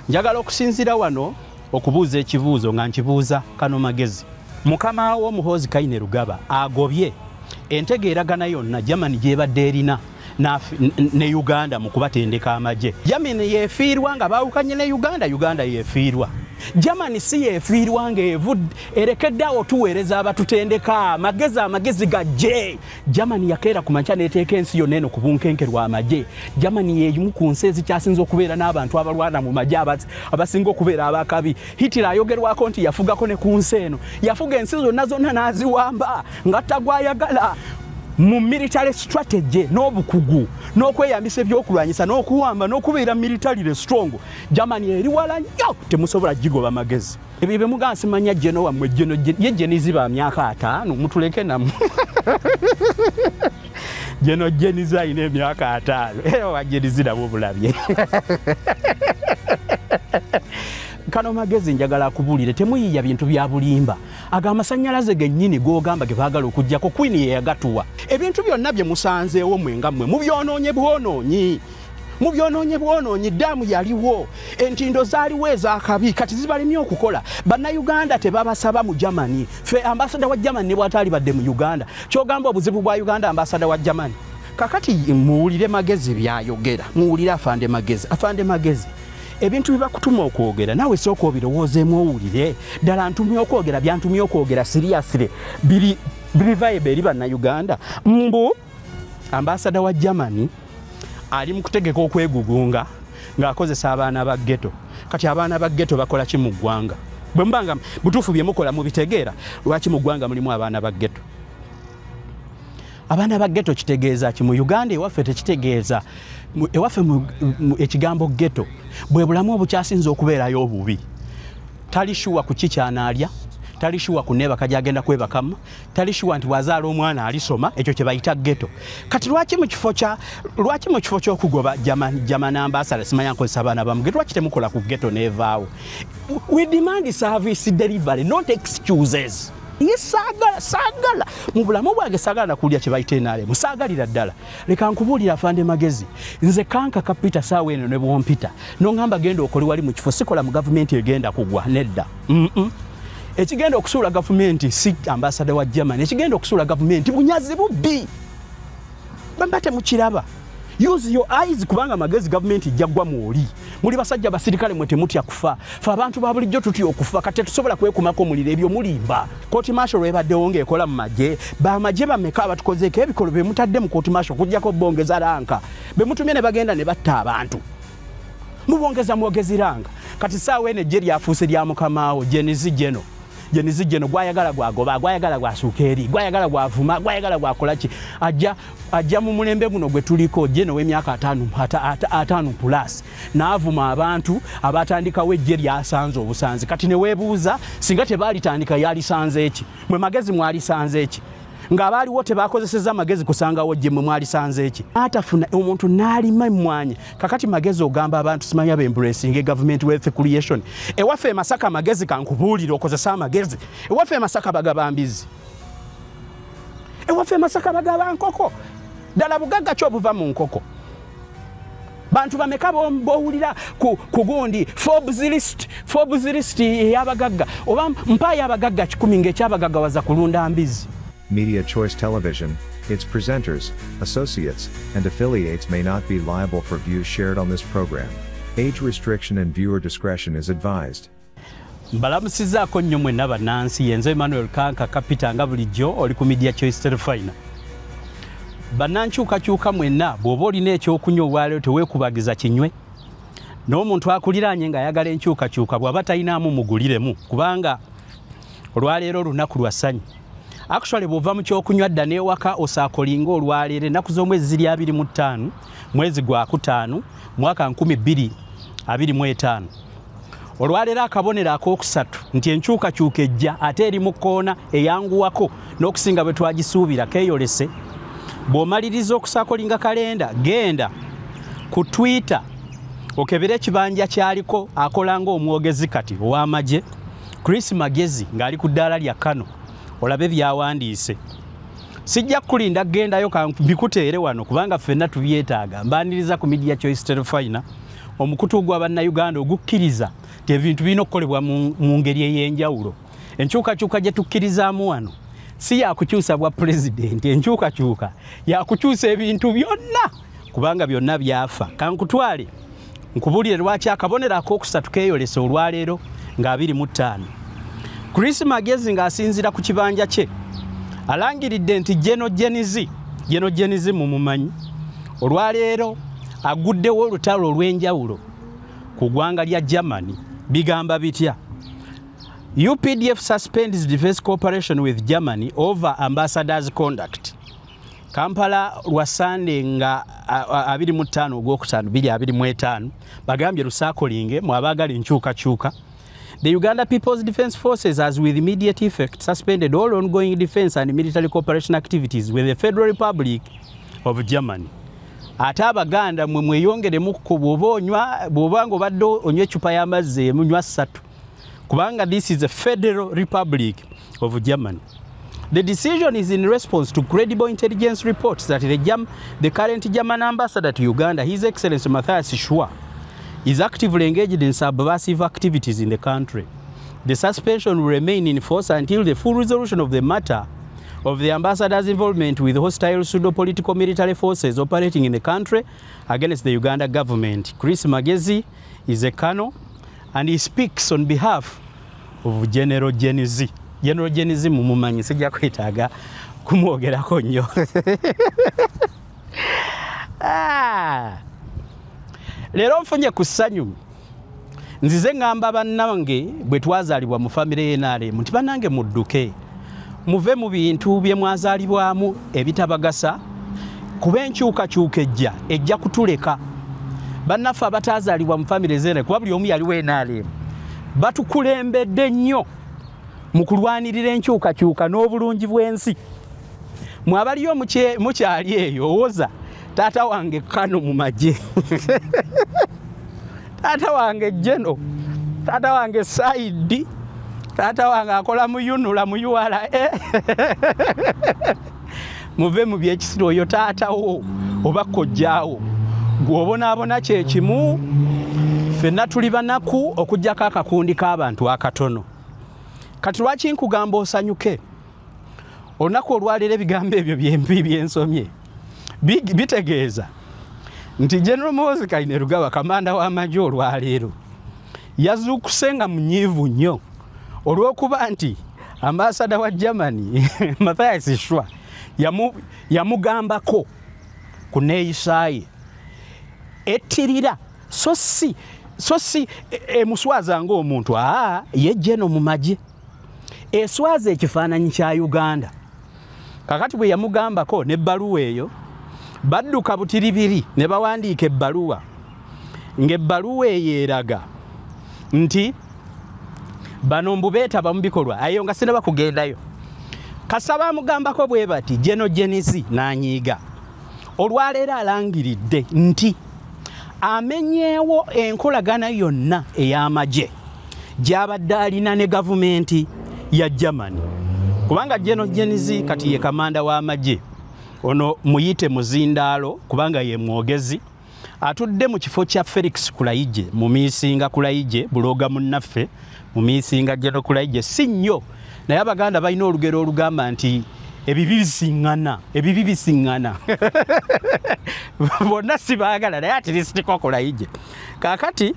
Njagala okusinzira wano okubuuza ekibuuzo nga nkibuuza Kano Magezi. Mukama wo Muhoozi Kayine Rugaba agobye entegeeragana yonna Germany gyebadde erina ne Uganda mu kubatendeka amagye. Germany yeefiirwa nga baawukanye ne Uganda yeefiirwa. Germany si yeefiirwa ng'evudde erekedde awo tuweereza abatutendeka amagezi gajje. Germany yakeera ku makya n'eteeka ensi yonna eno ku bunkenkerwa amagye. Germany yeeyimu ku nsi ezikyasinze okubeera n'abantu abalwana mu magye abasinga okubeera abakabi. Hitler ayogerwako nti yafugako ne ku nsi eno. Yafuga ensi zonna n'aziwamba nga tagwayagala. Mu military strategy n'obukugu n'okweyambisa ebyokulwanyisa n'okuwamba n'okubeera military strong Germany eri wala nnyo temusobola gigoba magezi. Ebyo bye mugansi manya jeno wamwe ye jeniziba myaka 5 mutuleke namu jeno jeniza ine emyaka 5 wajenizira bobulabye. Kano Magezi njagala kubulire temuyiya bintu bya bulimba agamasanyalaze gennyini gogamba ge baagala okujjako Queen ye yagatuwa ebintu byonna bye musanzeewo mwenga mmwe mu byonoonye bwonoonyi damu yaliwo entindo zaaliwo ez'akabi kati zibalimye okukola. Bannayuganda tebabasaba mu Germany fe ambassador wa Germany ne bw'ataali badde mu Uganda kyogamba obuzibu bwa Uganda ambassador wa Germany. Kakati muwulire Magezi byayogera muwulire Afande Magezi ebintu bibakutuma okwogera nawe sooka obirowoozeemu owulire ddala ntumye okwogera byantumye okwogera seriously biri vibe eri Bannayuganda. Mbu ambassador wa Germany ali mu kutegeka okwegugunga ng'akozesa abaana ba ghetto. Kati abaana ba ghetto bakola ki mu ggwanga? Bwe mbanga butuufu bye mukola mubitegeera lwaki mu ggwanga mulimu abaana ba ghetto? Abaana ba ghetto kitegeeza ki mu Uganda ewaffe tekitegeeza. Ewaffe ekigambo ghetto bwe bulamu obukyasinze okubeerayo obubi. Talishuwa ku kikyanaalya, talishuwa ku neebaka gy'agenda kwebakamu, talishuwa nti wazaala omwana alisoma, ekyo kye bayita ghetto. Kati lwaki mu kifo ky'okugoba German ambassador simanya nkozesa abaana bamuge lwaki temukola ku ghetto neevaawo? We demand service delivery, not excuses. Sagala mu bulamu bwange sagala nakulya kye bayita enaale musagalira ddala. Leka nkubuulira Afande Magezi nze kanka kapita saawa eno ne bwompita n'ongamba genda okoli wali mu kifo sikola mu gavumenti egenda kugwa nedda. Ekigenda okusuula gavumenti si ambassador wa Germany, ekigenda okusuula gavumenti bunyazi bubbi bamba temukiraba. Use your eyes kubanga Magezi gavumenti jaggwa mwoli. Muli basajja basirikale mwe temutya kufa. Fa abantu ba bulijjo tutya okufa kate tusobola kwekumako mulire ebyo mulimba. Court martial ebadde wonge ekola mu magye. Ba magye bameka abatukozeeko ebikolo be mutadde mu court martial kujjako bongeza ranka. Be mutumye ne bagenda ne batta abantu. Mubongeza mwogezi ranka. Kati saawa ene Nigeria afuuse lya mukamaawo Jenizi Geno gwayagala gwagoba gwayagala gwasukeeri gwayagala gwavuma gwayagala gwakolaki ajja mu mulembe guno gwe tuliko Geno w'emyaka 5 plus n'avuma abantu abatandikawo ejje lyasanze obusanzi. Kati ne weebuuza singa tebaalitandika yalisanze eki mwe Magezi mwalisanze eki ng'abaaliwo tebakozeseza Magezi kusangawo gye mwe mwalisanze eki atafuna omuntu n'alima mwanya. Kakati Magezi ogamba abantu simanya embracing government wealth creation. Ewaffe Masaka Magezi kankubuulira okozesa Amagezi. Ewaffe Masaka bagaba mbizi. Ewaffe Masaka bagaba nkoko. Ddala bugagga ki obuva mu nkoko? Bantu bameka bowulira ku gundi Forbes list y'abagagga oba mpa y'abagagga 10 ng'ekyabagagga waza kulunda mbizi. Media Choice Television, its presenters, associates, and affiliates may not be liable for views shared on this program. Age restriction and viewer discretion is advised. Mbalamusizaako nnyo mwenna bannansi yenze Emmanuel Kanka kapita nga bulijjo oli ku Media Choice Television. Bannankyukakyuka mwenna bw'oba olina ekyokunywa olwaleero teweekubagiza kinywe. N'omuntu akuliraanye ng'ayagala enkyukakyuka bw'aba talinaamu muguliremu kubanga olwaleero lunaku lwa ssanyu. Actually bw'ova mu kyokunywa dda n'ewaka osaakolinga olwaleero ennaku z'omwezi ziri 25 mwezi gwa 5 mwaka 2025. Olwaleero akabonero akookusatu nti enkyukakyuka ejja ate eri mu kkoona eyanguwako n'okusinga bwe twagisuubira keeyolese. Bw'omaliriza okusaakolinga kalenda genda ku Twitter okebera ekibanja kyaliko akola ng'omwogezi kati ow'amagye Chris Magezi ng'ali ku ddaala lya Kano. Olabe byawandiise. Sijja kulinda gendayo bikuteere wano kubanga ffenna tubyetaaga. Mbaniriza ku Media Choice Television omukutu gw'Abannayuganda ogukkiriza nti ebintu birina okukolebwa mu ngeri ey'enjawulo. Enkyukakyuka gye tukkirizaamu wano si yakukyusa bwa pulezidenti, enkyukakyuka yakukyusa ebintu byonna kubanga byonna byafa. Kankutwale nkubulire lwaki akabonero akookusatu keeyolesa olwaleero nga 25. Chris Magezi ng'asinziira ku kibanja kye alangiridde nti Genogenizi mumumanyi olwaleero aguddewo olutalo olw'enjawulo ku ggwanga lya Germany. Bigamba bitya? UPDF suspends defense cooperation with Germany over ambassador's conduct. Kampala lwa Sunday nga 25 ogwokutaano 2025 bagambye lusaakolinge mu abaagala enkyukakyuka. The Uganda People's Defence Forces has with immediate effect suspended all ongoing defence and military cooperation activities with the Federal Republic of Germany. Ate Abaganda mwe mweyongeremu ku bw'obanga obadde onywa ecupa y'amazzi emunywa 3 kubanga this is a Federal Republic of Germany. The decision is in response to credible intelligence reports that the current German ambassador to Uganda, His Excellency Matthias Schwa, is actively engaged in subversive activities in the country. The suspension will remain in force until the full resolution of the matter of the ambassador's involvement with hostile pseudo-political military forces operating in the country against the Uganda government. Chris Magezi is a colonel and he speaks on behalf of General Genizi. General Genizi mumumanyi sijja kwetaaga kumwogerako nnyo. Leero nfunye ku ssanyu nzize ngamba bannange bwe twazaalibwa mu famire y'NRM nti bannange mudduke muve mu bintu bye mwazaalibwamu ebitabagasa kuba enkyukakyuka ejja kutuleka. Bannaffe abatazaalibwa mu famire z'NRM kuba buli omu yaliwo NRM batukulembedde nnyo mu kulwanirira enkyukakyuka n'obulungi bw'ensi. Mwabaliyo mukyali eyo owoza taata wange Kano mu magye taata wange Jeno, taata wange Saidi, taata wange akola mu Yunula mu URA. Muve mu byekisiro oyo taata wo oba kojjaawo gw'obonaabona kye kimu. Ffenna tuli banaku okuggyako akakundi k'abantu akatono. Kati lwaki nkugamba osanyuke? Olunaku olwaleero ebigambo ebyo byembi byensomye bitegeeza nti General Muhoozi Kainerugaba kamanda w'amagye olwaleero yazuukuse nga munyiivu nnyo olw'okuba nti ambasada wa Germany Matthias Schwa yamugambako ku neeyisa ye ettirira so si emuswaza ng'omuntu ye Geno mu magye eswaza ekifaananyi kya Uganda. Kakati bwe yamugambako n'ebbaluwa eyo badduka butiribiri ne bawandiika ebbaluwa ng'ebbaluwa eyo eraga nti bano mbubeetaba mu bikolwa ayo nga sinaba kugendayo. Kasaba amugambako bwe bati Genogenizi n'anyiiga. Olwaleero alangiridde nti amenyeewo enkolagana yonna ey'amagye gy'abadde alina ne gavumenti ya Germany. Kubanga Genogenizi kati ye kamanda w'amagye ono muyite muzindaalo kubanga ye mwogezi atudde mu kifo kya Felix Kulayije mu miisinga Kulayije buloga munnaffe mu miisinga Geno Kulayije si nnyo naye Abaganda balina olugero olugamba nti ebibi bisiŋŋana bonna sibaagala naye ati lisitiko Kulayije. Kaakati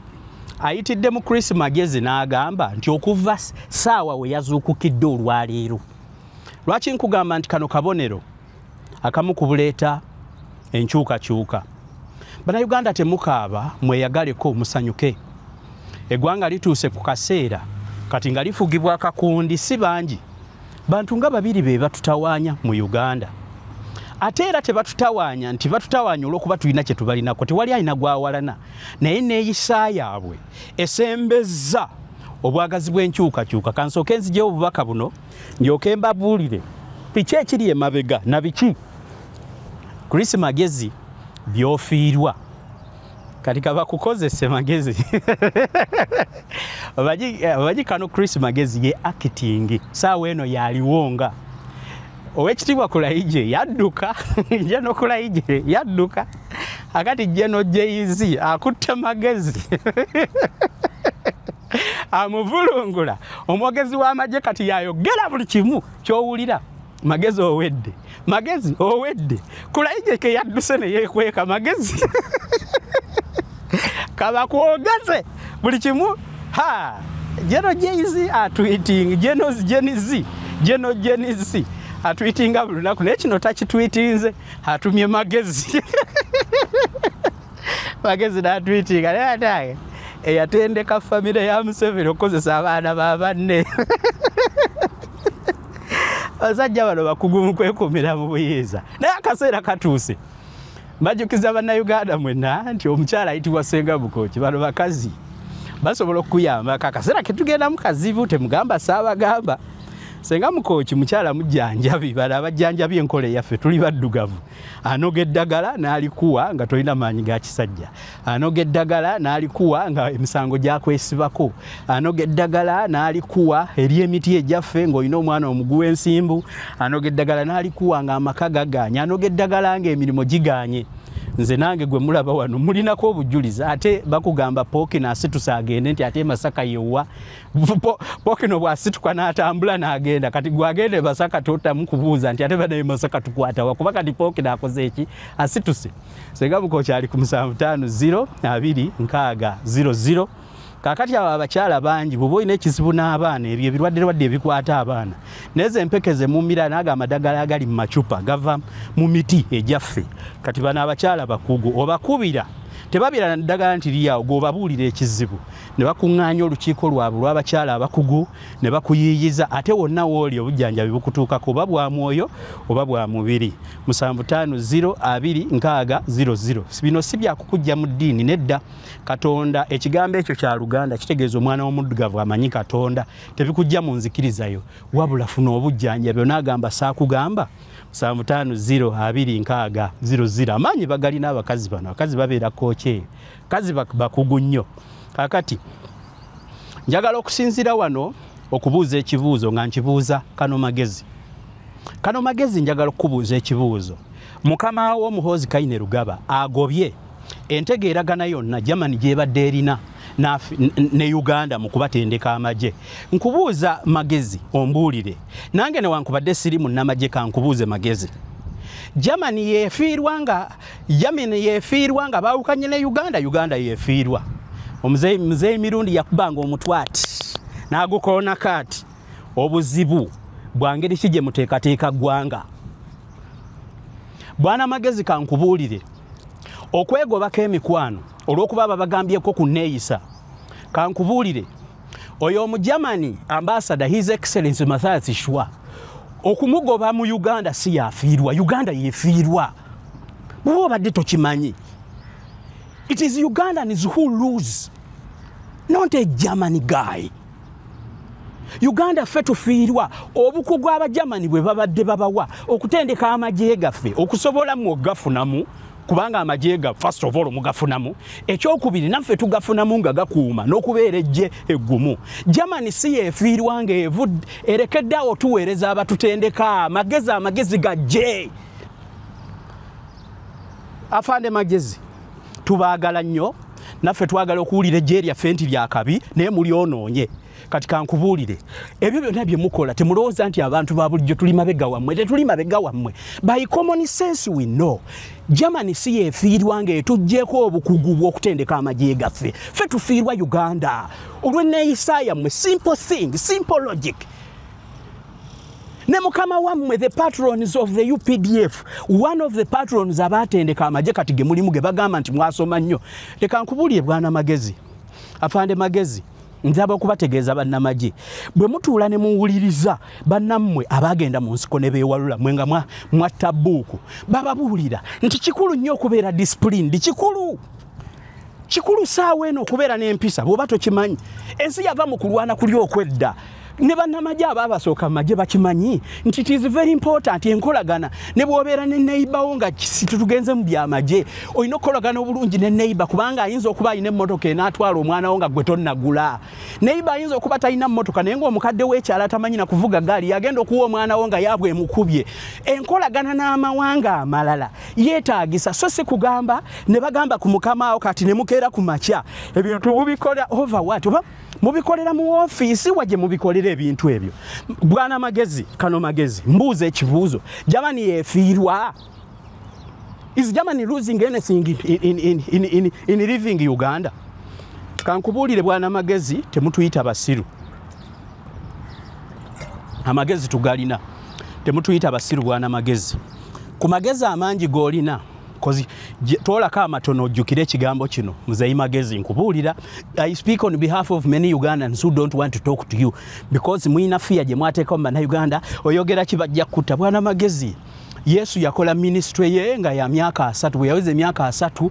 ayitidde mu Chris Magezi n'agamba nti okuva ssaawa we yazuukukidde olwaleero. Lwaki nkugamba nti kano kabonero akamu kubuleeta enkyukakyuka? Bannayuganda temukaaba mweyagaleko musanyuke. Eggwanga lituuse ku kaseera kati nga lifugibwa akakundi si bangi. Bantu nga babiri be batutawaanya mu Uganda. Ate era tebatutawaanya nti batutawaanya olw'okuba tulina kye tubalinako tewali alina gwawalana naye neeyisa yaabwe esembezza obwagazi bw'enkyukakyuka. Kansooke nzijewo obubaka buno ndyoke mbabuulire biki ekiri emabega na biki Chris Magezi byofiirwa kati kabakukozese Magezi obaji kano Chris Magezi ye acting saawa eno yaliwonga Owekitiibwa Kulayije yadduka Geno Kulayije yadduka akati General Jay-Z akutte Magezi amuvulungula omwogezi w'amagye kati yayogera buli kimu kyowulira Magezi owedde Magezi owedde Kulaijeke yadduse ne yeekweka Magezi kaba kwogeze buli kimu General Jay-Z atweeting General Gen-Z atweetinga buli lunaku naye kino takitweetinze atumye Magezi Magezi n'atweetinga naye ate eyatendeka famire ya Museveni okozesa abaana ba banne abasajja bano bakugu mu kwekumira mu buyiiza naye akaseera katuuse bajukiza bannayuganda mwenna nti omukyala ayitibwa Ssenga Bukooki bano bakazi basobola okuyamba akaseera ketugenda mu kazibu temugamba saabagamba Ssenga Bukooki mukyala mujjanjabi bala abajjanjabi enkola yaffe tuli baddugavu anoga eddagala n'alikuwa nga tolina maanyi ga kisajja anoga eddagala n'alikuwa nga emisango gyakwesibako anoga eddagala n'alikuwa eri emiti ejjaffe ng'olina omwana omuguwa ensimbu anoga eddagala n'alikuwa nga amaka gaganye anoga eddagala ng'emirimu giganye nze nange gwe mulaba wano mulinako obujuliza ate bakugamba Pokino asitusa agende nti ate Masaka yewa Pokino bwasituka n'atambula n'agenda kati gwagende Masaka totamu kubuuza nti ate banaye Masaka tukwata wakuba kati Pokino akoze eki asituse Ssenga Bukooki ali ku 75026000 kakati abo abakyala bangi bwe boyina ekizibu n'abaana ebyo ebirwadde ebikwata abaana neze empekeze mumira naga amadagala agali mu macupa gava mu miti ejaffe kati bana abakyala bakugu obakubira tebabira ndagala nti liyawo gobabuulira ekizibu ne bakuŋŋaanya olukiiko lwabwe lw'abakyala abakugu ne bakuyiiyiza ate wonna wooli obujjanjabi bukutuukako oba bwa mwoyo oba bwa mubiri 75026000 bino si byakukujja mu ddiini nedda Katonda ekigambo ekyo kya Luganda kitegeeza omwana w'omuddugavu amanyi Katonda tebikujja mu nzikirizayo wabula funa obujjanjabi n'agamba saakugamba 75026000 amanyi bagalina abakazi bano abakazi babeera koche kazi bakugu nnyo kakati njagala okusinzira wano okubuuza ekibuuzo nga nkibuuza Kano Magezi njagala okubuuza ekibuuzo mukama w'omuhoozi Kaine Rugaba agobye entegeeragana yonna Germany gyebadde erina ne Uganda mu kubatendeka amagye nkubuuza Magezi ombuulire nange ne wankubadde siri munnamagye kankubuuze Magezi Germany yefiirwa nga baawukanye ne Uganda yefiirwa omuzeeyi mirundi yakubanga omutwati n'agukoona kaati obuzibu bwangeri kije muteekateeka ggwanga Bwana Magezi kankubuulire okwegobako emikwano olw'okuba babagambyeko ku neeyisa kankubuulire oyo Omujamani ambassador His Excellency Mathias Shwa okumugoba mu Uganda si yafiirwa Uganda yefiirwa bwo badde tokimanyi it is Ugandans who lose not a German guy Uganda ffe tufiirwa obukugu abajamani bwe babadde babawa okutendeka amagye gaffe okusobola mu ogafunamu kubanga amajega first of all mugafunamu ekyokubiri naffe tugafunamu nga gakuuma n'okubeera ejje eggumu Germany si yefiirwa ng'evudde erekedde awo tuweereza abatutendeka amagezi gajje afande Magezi tubaagala nnyo naffe twagala okuwulira ejje lyaffe nti lyakabi naye muli onoonye kati kankubuulire ebyo byonna bye mukola temulowooza nti abantu ba bulijjo tuli mabega wammwe tetuli mabega wammwe by common sense we know Germany si yefiirwa ng'etuggyeko obukugu bw'okutendeka amagye gaffe ffe tufiirwa Uganda olw'enneeyisa yammwe simple thing simple logic ne mukama wammwe the patrons of the UPDF one of the patrons abatendeka amagye kati ge mulimu ge bagamba nti mwasoma nnyo leka nkubuulire Bwana Magezi afande Magezi nzaba okubategeeza bannamagye bwe mutuula ne muwuliriza bannammwe abagenda mu nsiko ne beewalula mwenga mwatta bbuuku bababuulira nti kikulu nnyo okubeera disciplined kikulu saawa eno okubeera n'empisa bw'oba tokimanyi ensi yava mu kulwana kuli okwedda ne bannamagye ababasooka mu magye bakimanyi nti it is very important enkolagana ne bw'obeera ne neighbor wo nga tugenze mu byamagye olina okukolagana obulungi ne neighbor kubanga ayinza okuba alina emmotoka enaatwala omwana wo nga gwe tonnagula neighbor ayinza okuba talina mmotoka naye ng'omukadde w'ekyala tamanyi na kuvuga gaali yagenda okuwa omwana wo nga yaabwe emukubye enkolagana n'amawanga amalala yeetaagisa so si kugamba ne bagamba ku mukama wo kati ne mukeera ku makya ebintu mubikola over what oba mubikolera mu office waje mubikolera ebintu ebyo bwana magezi kano magezi mbuuze ekibuuzo Germany yefiirwa is Germany losing anything in living Uganda kankubuulire bwana magezi temutuyita basiru amagezi tugalina temutuyita basiru bwana magezi ku magezi amangi golina kozi tolaka amatono ojjukire ekigambo kino muzeyi magezi nkubuulira I speak on behalf of many Ugandans who don't want to talk to you because muina fear gye mwateeka mu Uganda oyogera kibajja kutta bwana magezi Yesu yakola ministry ye nga ya myaka 3 bwe yaweze myaka 3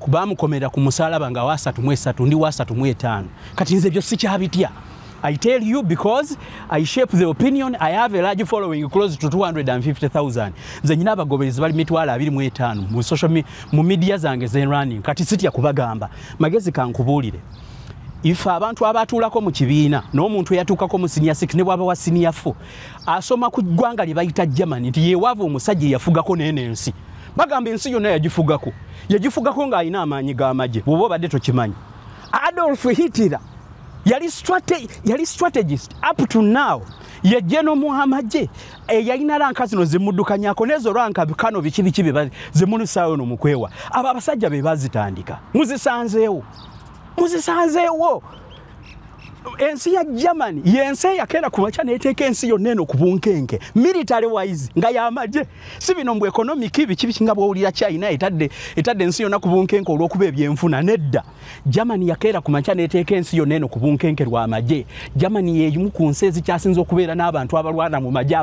bamukomera ku musalaba nga wa 3 ndi wa 3 kati nze byo sikyabitya I tell you because I shape the opinion. I have a large following close to 250,000. Nze nyina abagoberezi bali mitwala 25 mu social mu media zange zen running kati sitya kubagamba magezi kankubuulire ifa abantu abatuulako mu kibiina n'omuntu yatuukako mu senior 6 ne bwaba wa senior 4 asoma ku ggwanga lye bayita Germany nti yeewava omusajja yafugako n'ensi bagamba ensi yonna yagifugako ng'alina amaanyi g'amagye bw'oba obadde tokimanyi Adolf Hitler yali strategist up to now ye General Muhammad yalina ranka zino zimuddukanyako nezo ranka bikano bikibi zimunusayo no mukwewa aba abasajja be bazitandika muzisanzeewo ensi ya Germany yensi yakera kumacha neteeka ensi yonna eno ku bunkenke military wise nga yamaje si bino mu economic bikibi kinga bw'owulira China etadde ensi yonna ku bunkenke olw'okuba ebyenfuna nedda Germany yakera kumacha neteeka ensi yonna eno ku bunkenke lw'amaje Germany yeyimu ku nsi ezikyasinza okubeera n'abantu abalwana mu maje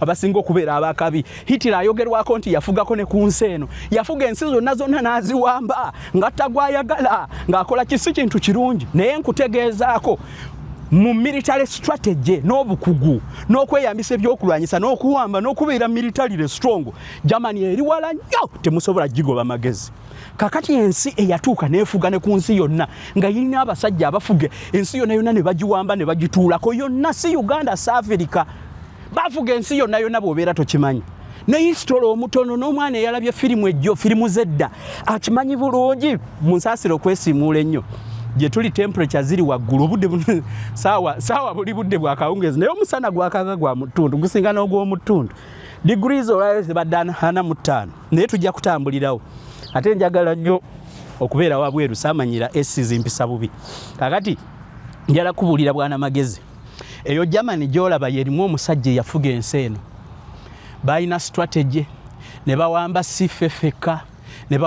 abasinga okubeera abakabi Hitler ayogerwako nti yafugako ne ku nsi eno yafuga ensi zonna n'aziwamba nga tagwayagala ng'akola kisi kintu kirungi naye nkutegeezaako mu military strategy n'obukugu n'okweyambisa ebyokulwanyisa n'okuwamba n'okubeera military strong Germany eri wala nnyo temusobola gigoba magezi kakati ensi eyatuuka neefuga ne ku nsi yonna nga yirina abasajja abafuge ensi yonna ne bagiwamba ne bagituulako yonna si Uganda si Africa bafuga ensi yonna bw'obeera tokimanyi ne history omutono n'omwana eyalabye firimu zedda akimanyi bulungi mu nsaasiro kwesiimuula ennyo je tuli temperature ziri waggulu budde sawa buli budde bwa kawungezi naye omusana gwakaga gwa mutundu gusinga n'ogwo mutundu degrees olwaleese badana 45 naye tujja kutambulirawo ate njagala nnyo okubeera wabweru saamanyira esi zimpisa bubi kakati njala kubuulira bwana magezi eyo Germany gyolaba yerimu omusajja yafuga ensi eno balina strategy ne bawamba sifefeka ne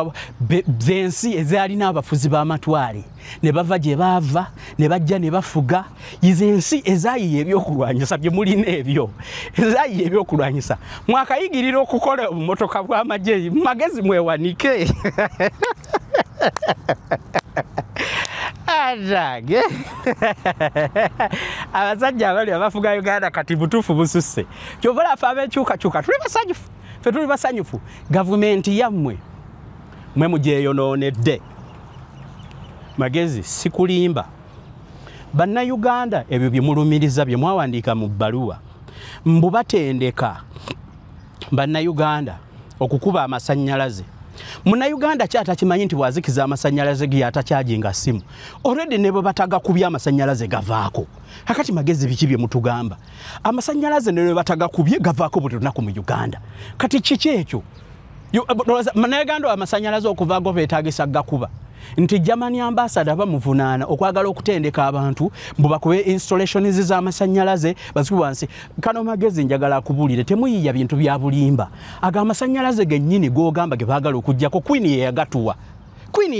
zensi ezalina abafuzi b'amatwale ne bava gye baava ne bajja ne bafuga izensi ezayiye ebyokulwanyisa bye mulina ebyo ezayiye ebyokulwanyisa mwakayigirira okukola obumotoka bw'amagye magezi mwewanike ajage abasajja abali abafuga Uganda kati butuufu bususse kyovola afe abekyukakyuka tuli basanyufu gavumenti yammwe mwe mugyeyonoonedde magezi sikulimba bannayuganda ebyo bye mulumiriza bye mwawandiika mu bbaluwa mbubatendeka bannayuganda okukuba amasannyalaze munnayuganda kyatakimanyi nti bwazikiza amasannyalaze ge atakyajinga simu already ne bwe batagakubye amasannyalaze gavaako kakati magezi biki bye mutugamba amasannyalaze ne bwe batagakubye gavaako buli lunaku mu Uganda kati kiki ekyo Manegando amasannyalaze okuvaago beetaagisa gakuba nti Germany ambassador bamuvunaana okwagala okutendeka abantu mbu bakube installations z'amasannyalaze bazikubansi kano magezi njagala akubuulire temuyiya bintu bya bulimba aga amasannyalaze gennyini g'ogamba ge baagala okuggyako Queen ye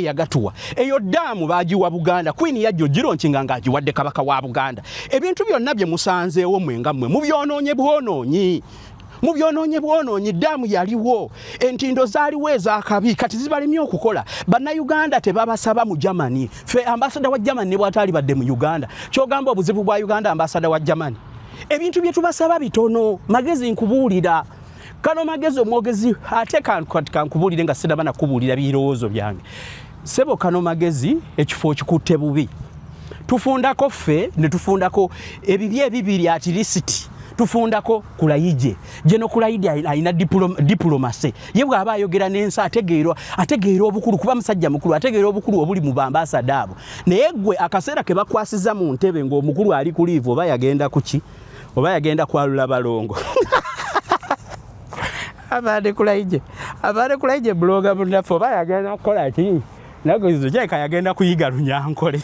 yagatuwa eyo daamu baagiwa Buganda Queen yajjo gironkinga ng'agiwadde kabaka wa Buganda ebintu byonna bye musanzeewo mwe nga mmwe mubyonoonye bwonoonyi mu byonoonye bwonoonye ddaamu yaliwo entindo zaaliwo ez'akabi kati zibalemye okukola bannayuganda tebabasaba mu Germany fe ambasada wa Germany ne bw'ataali badde mu Uganda kyogamba obuzibu bwa Uganda ambasada wa Germany ebintu bye tubasaba bitono magezi nkubuulira kano magezi omwogezi ate kankubuulire nga siraba nakubuulira birowoozo byange sebo kano magezi ekifo kikutte bubi tufundako ffe ne tufundako ebibye ebibiri at least tufundako kulayije jeno kulayide aina diplomasi yebwa aba ayogera n'ensi ategeera obukulu kuba musajja mukulu ategeera obukulu obuli mu ambassador abo naye gwe akaseera ke bakwasiza mu ntebe ng'omukulu ali ku live oba yagenda kuki oba yagenda kwalula balongo abade kulayije bloga bunaffe oba yagenda kukola ki nagoizo jeka yagenda kuyiga Lunyankole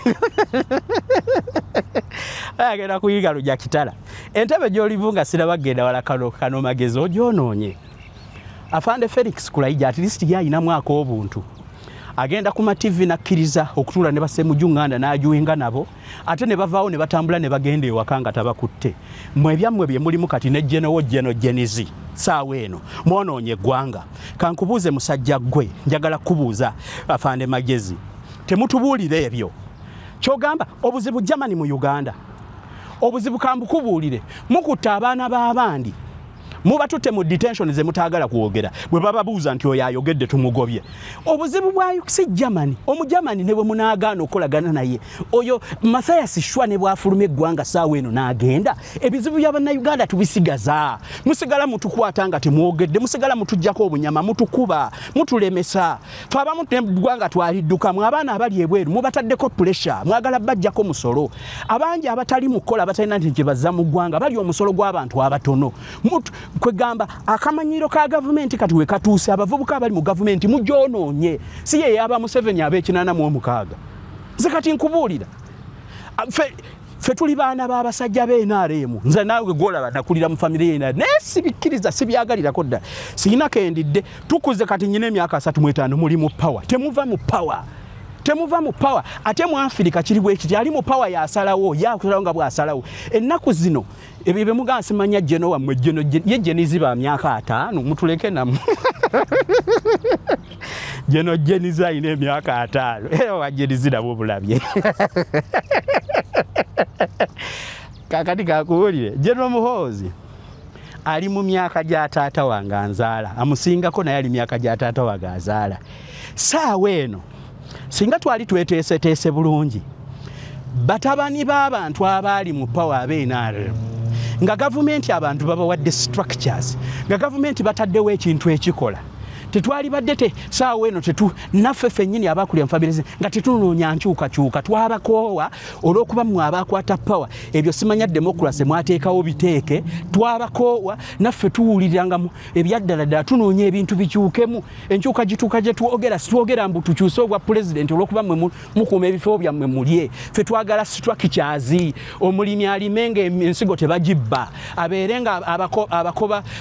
ayagenda kuyiga Lujja Kitala entebe gy'olivunga sirabagenda wala kano magezi ogyonoonye afande Felix Kulayija at least yayina mwaka obuntu agenda ku TV nakkiriza okutuula ne basemujju nganda n'ajuwinga nabo ate ne bavaawo ne batambula ne bagenda ewaka nga tabakutte mmwe byammwe bye mulimu kati ne jenizi saawa eno mwonoonye eggwanga kankubuuze musajja gwe njagala kubuuza afande magezi temutubuulire ebyo kyogamba obuzibu Germany mu Uganda obuzibu kambukubuulire mukutta abaana b'abandi muba tutte mu detention ze mutaagala kuwogera bwe bababuuza nti oyo ayogedde tumugobye obuzibu bwa si Germany Germany ne bwe munaagaana okolagana naye oyo Mathias Shwa ne bwafuluma eggwanga saawa eno n'agenda ebizibu by'Abannayuganda tubisigaza musigala mutukwata nga temwogedde musigala mutujjako obunyama mutukuba mutulemesa fe abamu eggwanga twaliddukamu abaana abali ebweru mubataddeko pressure mwagala bajjako musolo abangi abatali mukola batalina nti gye bazza mu ggwanga bali omusolo gw'abantu abatono kwegamba akamanyiro ka government kati we katuuse abavubuka abali mu government mujonoonye si ye yaba mu 7 abekinana mu omukaaga zekati nkubuulira fe tuli baana b'abasajja b'NRM nze naawe gwolaba nakulira mu family y'ena naye sibikkiriza sibyagalirako ddala sirina kendidde tukuze kati nyina emyaka 35 muli mu power temuva mu power ate mu Africa kiri bwe kiti ali mu power yasalawo yakusalawo nga bwasalawo ennaku zino ebibe muganga simanya jeno wamwe ye jenizi ba myaka 5 mutuleke namu jeniza ine myaka 5 era wajenizi nabo bulabye kakati kakuwulire jeno Muhoozi ali mu myaka gya taata wange anzaala amusingako naye ali myaka gya taata wange azaala saawa eno singa twali tweteeseteese bulungi batabani b'abantu abaali mu power ab'NRM nga gavumenti abantu babawadde structures nga gavumenti bataddewo ekintu ekikola tetwali badde saawa eno naffe ffennyini abakulira mufabilize nga tetunoonya nkyukakyuka twabakoowa olw'okuba mmwe abakwata power ebyo simanya demokrasi mwateekawo biteeke twabakoowa naffe tuwuliriranga ebyaddala tunoonya ebintu bikyukemu enkyuka gituuka gye twogera situogera mbu tukyuse obwa pulezidenti olw'okuba mmwe mukuuma ebifo byammwe mulye ffe twagala structures omulimi alimenga ensigo tebagibba abeere nga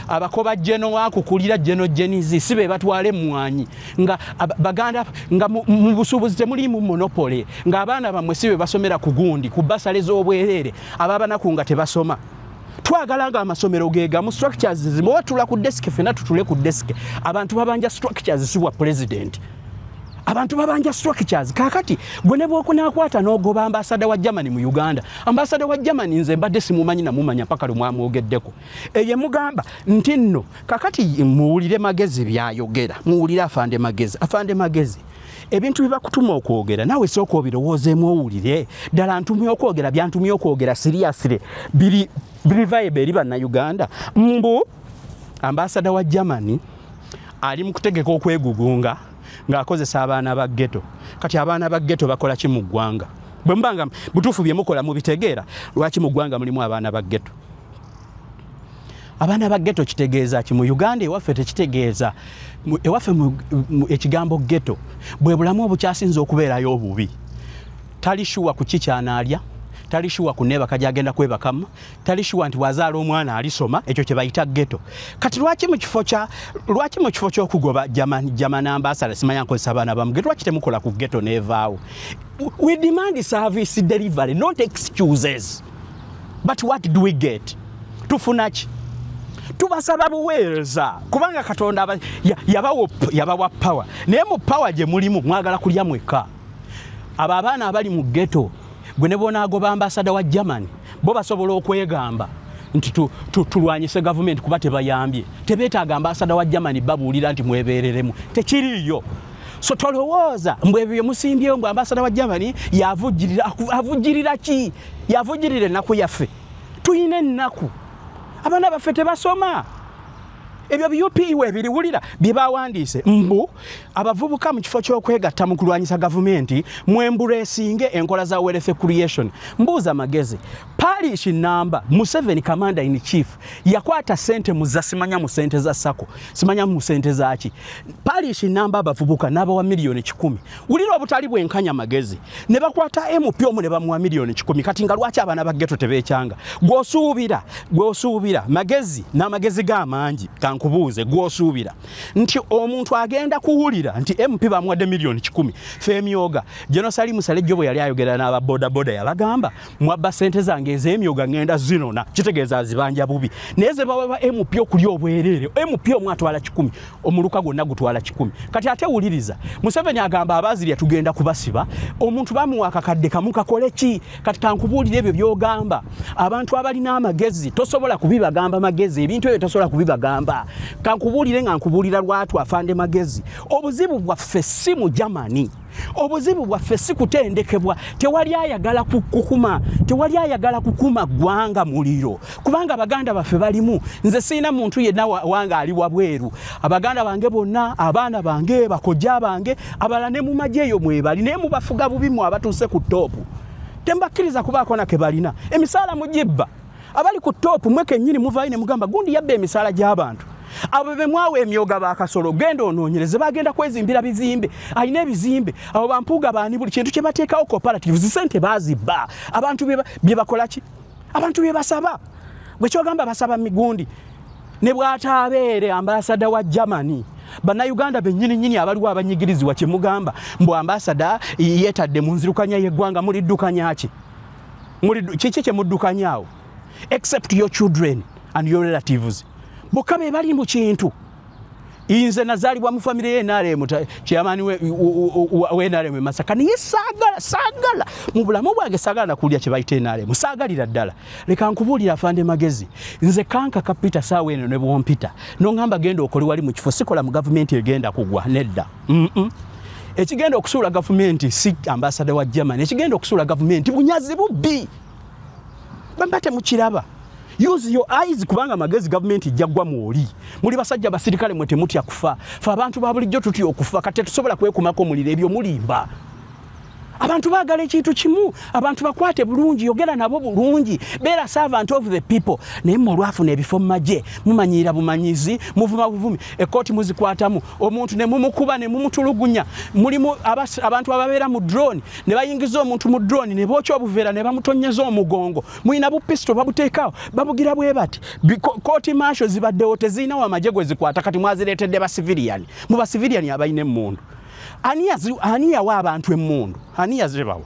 abakoba jeno wakukulira jeno jenizi sibe batwale mwanyi nga baganda nga mu busubuzi temulimu monopole nga abaana bamwe sibe basomera ku gundi ku basale z'obwerere ababanaku nga tebasoma twagala nga amasomero geega mu structures zimu watula ku desk fena tutule ku desk abantu babanja structures sibwa president abantu babanja structures kakati gwe ne bwokunakwata n'ogoba ambasada wa Germany mu Uganda ambasada wa Germany nze mbadde simumanyi na mumanya paka lumwamwogeddeko eye mugamba nti nno kakati muwulire magezi byayogera muwulire afande magezi ebintu bibakutuma okwogera nawe sooka obirowoozeemu owulire ddala ntumye okwogera byantumye okwogera seriously biri vibe eri Bannayuganda mbu ambasada wa Germany ali mu kutegeka okwegugunga ng'akozesa abaana ba ghetto kati abaana ba ghetto bakola ki mu ggwanga bwe mbanga butuufu bye mukola mubitegeera lwaki mu ggwanga mulimu abaana ba ghetto abaana ba ghetto kitegeeza ki mu Uganda ewaffe tekitegeeza ewaffe ekigambo ghetto bwe bulamu obukyasinze okubeerayo obubi tali shuwa ku kikyanaalya tali shuwa ku neebaka gyagenda kwebakamu tali shuwa nti wazaala omwana alisoma ekyo kye bayita ghetto kati lwaki mu kifo ky'okugoba German ambassador simanya nkozesa abaana bamu ghetto lwaki temukola ku ghetto neevaawo we demand service delivery not excuses but what do we get tufuna ki tubasaba buweereza kubanga Katonda yabawa power naye mu power gye mulimu mwagala kulya mweka abo abaana abali mu ghetto gwe ne bonaagoba ambassador wa Germany bo basobola okwegamba nti tulwanyise government kuba tebayambye tebeetaaga ambassador wa Germany babuulira nti mwebeereremu tekiriyo so tolowooza mbwe bye musimbyeyo mbwe ambassador wa Germany avujjirira ki yavujjirira ennaku yaffe tuyina ennaku abaana baffe tebasoma ebyo byupiiwe ebiriwulira bye bawandiise mbu abavubuka mu kifo ky'okwegatta mu kulwanyisa gavumenti mwembuleesinge enkola za wealth creation mbuuza magezi parish number Museveni commander in chief yakwata sente muzasimanya mu sente za sako simanya mu sente zaaki parish number abavubuka n'aba wa milioni 10 wulira obutali bwenkanya magezi ne bakwata MP omu ne bamuwa milioni 10 kati nga lwaki abana ba ghetto tebeekyanga gwosuubira magezi n'amagezi g'amangi kubuuze gwosuubira nti omuntu agenda kuwulira nti MP bamuwadde milioni 10 femyoga Genosali Musalejjo bwe yali ayogera n'aba boda yabagamba mwabba sente zange ez'emyoga ngenda zinona kitegeeza azibanja bubi neze baba MP okuli obwerere MP omwatwala 10 omuluka gonna gutwala 10 kati ate wuliriza Museveni agamba abazirya tugenda kubasiba omuntu bamuwa kakadde kamu kakole ki kati kankubuulira ebyo byogamba abantu abalina amagezi tosobola kubibagamba magezi ebintu ebyo tosobola kubibagamba kankubulire nga nkubulira lwatu afande magezi obuzibu bwaffe si mu Germany obuzibu bwaffe si kutendekebwa tewali ayagala kukuma gwanga muliro kubanga abaganda baffe balimu nze sina muntu yenna wanga ali wabweru abaganda bange bonna abaana bange bakojja bange abala ne mu majeyo mwebali ne mu bafuga bubimu abatuse ku top tembakkiriza kubaako na kebalina emisala mujibba abali ku top mweke nyini muvaine mugamba gundi yabbe emisala gy'abantu abo bemwawe emyoga bakasolo genda onoonyereze bagenda kwezimbira bizimbe alina ebizimbe abo bampuga baani buli kintu kye bateekawo cooperative zisente bazibba abantu bye bakola ki abantu bye basaba bwe kyogamba basaba migundi ne bw'ataabeere ambassador wa Germany Bannayuganda bennyini abaliwo abanyigirizibwa kye mugamba mbu ambassador yeetadde mu nzirukanya y'eggwanga muliddukanya ki kiki kye muddukanyaawo except your children and your relatives bokabe bali mu kintu inze nazalibwa mu family ye NRM chairman we NRM Masaka niye sagala mu bulamu bwange sagala nakulya kye bayite NRM sagalira ddala leka nkubulira afande magezi nze kanka kapita sawe eno ne bwompita no ngamba genda okoli wali mu kifo sikola mu government egenda kugwa nedda ekigenda okusuula government si ambassador wa Germany ekigenda okusuula government bunyazi bubbi bambate mu kiraba use your eyes kubanga magezi government jagwa muoli muli basajja basirikale mwete mutya kufa fa abantu babulijjo tuti okufa kate tusobola kwekumako mulire ebyo mulimba abantu bagale ekintu kimu abantu bakwate bulungi yogera nabo bulungi beera servant of the people naye mulwafu n'ebifo maje mumanyira bumanyizi muvuma buvumi ekoti muzikwatamu omuntu ne mumukuba ne mumutulugunya mulimu abantu ababeera mu drone ne bayingiza omuntu mu drone ne bookya obuveera ne bamutonyeza omugongo mulina bupisto babuteekawo babugira bwe bati koti masho zibaddewo tezirina wamaje gwe zikwata kati mwazireetedde ba civilian mu ba civilian abayina emmundu ani yawa abantu emmundu ani yazibawa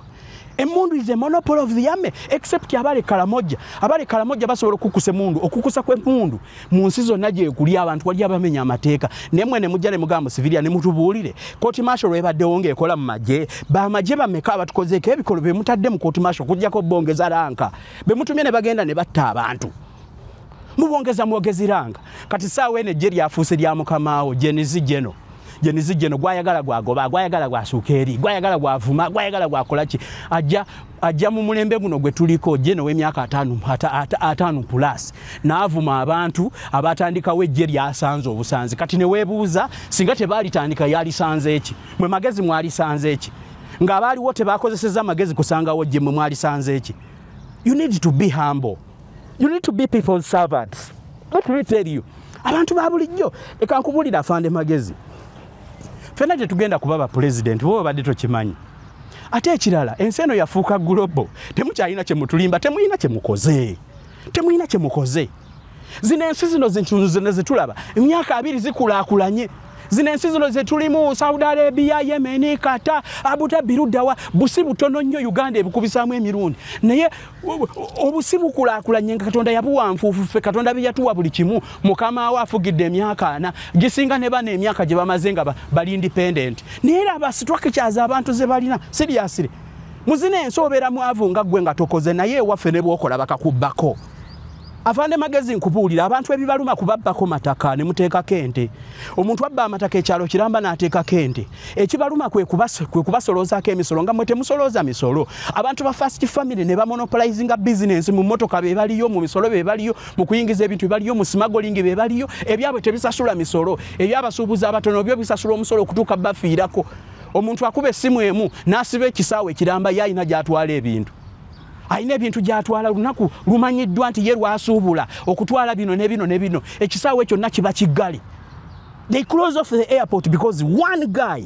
emmundu is a monopoly of the army except abale kalamoja basobola okukusa emmundu okukusa kw'emmundu mu nsi zonna gye kuli abantu wali abamenya amateeka nemwe ne mujja ne mugamba civilian ne mutubuulire court martial ebaddewo ng'ekola mu maje bamaje bameka abatukozeeko ebikolo be mutadde mu court martial kujjako bongeza ranka be mutumye ne bagenda ne batta abantu mubongeza mwogezi ranka kati saawa ene je lyafuuse lya mukamaawo Jenizi Jeno gwayagala gwagoba gwayagala gwasuuka eri gwayagala gwavuma gwayagala gwakolaki ajja mu mulembe guno gwe tuliko Jeno w'emyaka 5 plus n'avuma abantu abatandikawo ejje lyasanze obusanzi kati ne weebuuza singa tebaalitandika yalisanze eki mwe magezi mwalisanze eki ng'abaaliwo tebakozeseza amagezi kusangawo jje mwe mwalisanze eki you need to be humble you need to be people's servants let me tell you abantu babulijjo leka nkubulira afande magezi fena tugenda kubaba president bo badde tokimanyi ate ekirala ensi eno yafuuka global temukyalina kye mutulimba temuyina kye mukoze zino ensi zino zintunuze ne zitulaba emyaka 2 zikulaakulanye zino ensi zino ze tulimu Saudi Arabia, Yemen, Qatar, Abu Dhabi, Rudawa busibu tono nnyo Uganda ebukubisaamu emirundi naye obusibu kulaakulanye Katonda yabuwanfuufu ffe Katonda byatuwa buli kimu mukama we afugidde emyaka ana gisinga ne bana emyaka gye bamaze nga bali independent naye era abasitwakikyaza abantu ze balina seriously muzina ensi obeera mwavu nga ggwe nga tokoze naye ewaffe ne bwokola bakakubbako Afande Magezi nkubuulira abantu ebibaluma kubabbako mataka ne muteekako ente omuntu abba amataka ekyalo kiramba n'ateekako ente ekibaluma kwe kubasolozaako emisolo nga mwe temusolooza misolo abantu ba first family ne bamonopolizinga business mu mmotoka be baliyo mu misolo be baliyo mu kuyingiza ebintu baliyo mu smuggling be baliyo ebyabwe tebisasula misolo ebyabasuubuza abatono byo bisasula omusolo okutuuka bafiirako omuntu akuba essimu emu n'asiba ekisaawe kiramba yayina gy'atwala ebintu ayina ebintu gy'atwala lunaku lumanyiddwa nti ye lwasuubula okutwala bino ne bino ne bino ekisaawe kyonna kiba kiggale they close off the airport because one guy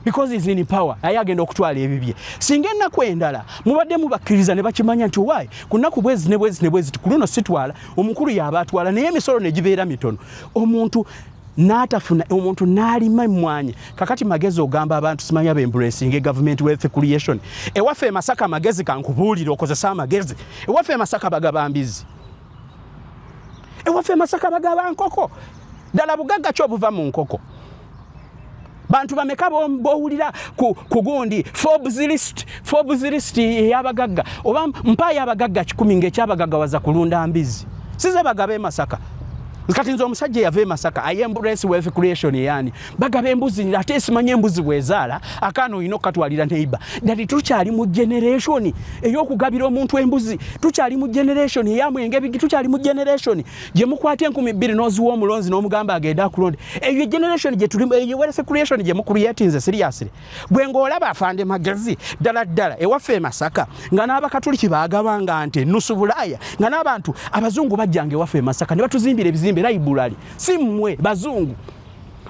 because he's in power ayagenda okutwala ebibye singa ennaku endala mubadde mubakkiriza ne bakimanya nti owaye ku nnaku bwezi ne bwezi kuluno sitwala omukulu yaba atwala naye emisolo ne gibeera mitono omuntu n'atafuna omuntu n'alima emmwanyi kakati Magezi ogamba abantu simanya embracing government wealth creation ewaffe Masaka Magezi kankubuulira okozesa amagezi ewaffe Masaka bagaba mbizi ewaffe Masaka bagaba nkoko ddala bugagga ki obuva mu nkoko bantu bameka bowulira ku gundi Forbes list ey'abagagga oba mpaayo abagagga 10 ng'ekyabagagga waza kulunda mbizi size bagabe Masaka kati nzo omusajja yave Masaka ayembrace wealth creation yani bagabe embuzi ate simanye embuzi bwezaala akano ino katwalira neiba dali tukyali mu generation ey'okugabira omuntu embuzi tukyali mu generation eyamwenge bigi tukyali mu generation gye mukwate 2000 noziwa omulonzi n'omugamba agenda kulonda eyo generation gye tulimu eyo wealth creation gye mukuriate nze seriously bwe ngolaba Afande Magezi ddala ewaffe Masaka nga n'abakatuliki baagabanga nte nusu Bulaya nga n'abantu abazungu bajjange ewaffe Masaka ne batuzimbira ebizimbe library simwe bazungu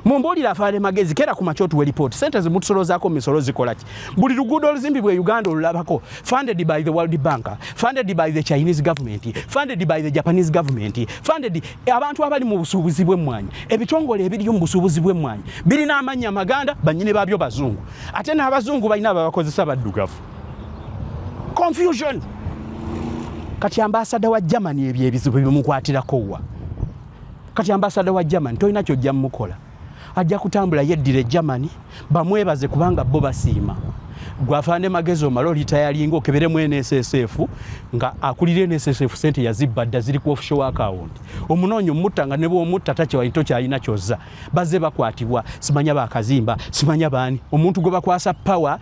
mumbulira Afande Magezi kera ku machotu we report centers mutusolozaako misolo zikolaki buli luguudo oluzimbibwe Uganda olulabako funded by the World Bank funded by the Chinese government funded by the Japanese government funded abantu abali mu busuubuzi bw'emmwanyi ebitongole ebiriyo mu busuubuzi bw'emmwanyi birina amanya Maganda banyine babyo bazungu ate n'abazungu balina ababakozesa baddugavu confusion kati ambassador wa Germany ebyebizibu bimukwatirako wa kati ambassador wa Germany toyina kyojja mukola ajja kutambula yeddire Germany bamwebaze kubanga bo basiima gwa Afande Magezi omalo litayalinga okebere mu NSSF nga akulire NSSF sente yazibadda ziri ku offshore account omunonyo mutanga ne bo mutta tache wa itocha alina kyoza baze bakwatibwa simanya bakazimba simanya bani omuntu gwe bakwasa power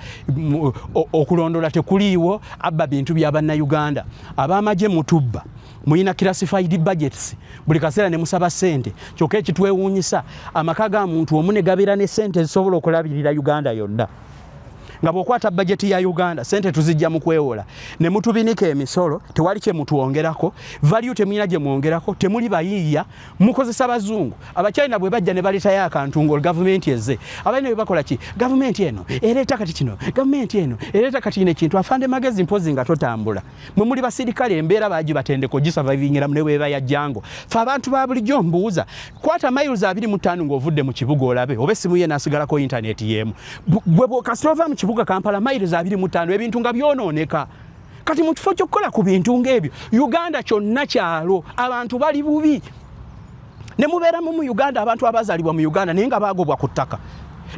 okulondola tekuliwo abba bintu bya banna Uganda abamaje mutubba muyina classified budgets buli kaseera ne musaba sente kyokka ekitwewuunyisa amaka ga muntu omune gabira ne sente zisobola okulabirira Uganda yonna nga bwokwata budget ya Uganda sente tuzijja mu kwewola ne mutubinika emisolo tewali kye mutuwongerako value temuyina gye muwongerako temuli bayiiya mukozesa bazungu abachina bwe bajja ne baleta ya akantu ngol government yeze abaine bwe bakola ki government eno ereta kati kino government eno ereta kati ne kintu Afande Magezi mpozi nga totambula mwe muli basirikale embeera baji batendeko gisurvivingira mune bwe baya jango fa abantu ba bulijjo mbuuza kwata miles 25 ng'ovudde mu kibuga olabe obesimu ye nasigalako internet yemu bwe bwokasova mu kibuga Kampala miles 25 ebintu nga byonooneka kati mu kifo ky'okukola ku bintu ng'ebyo Uganda kyonna kyalo abantu bali bubi ne mubeeramu mu Uganda abantu abazalibwa mu Uganda naye nga baagobwa ku ttaka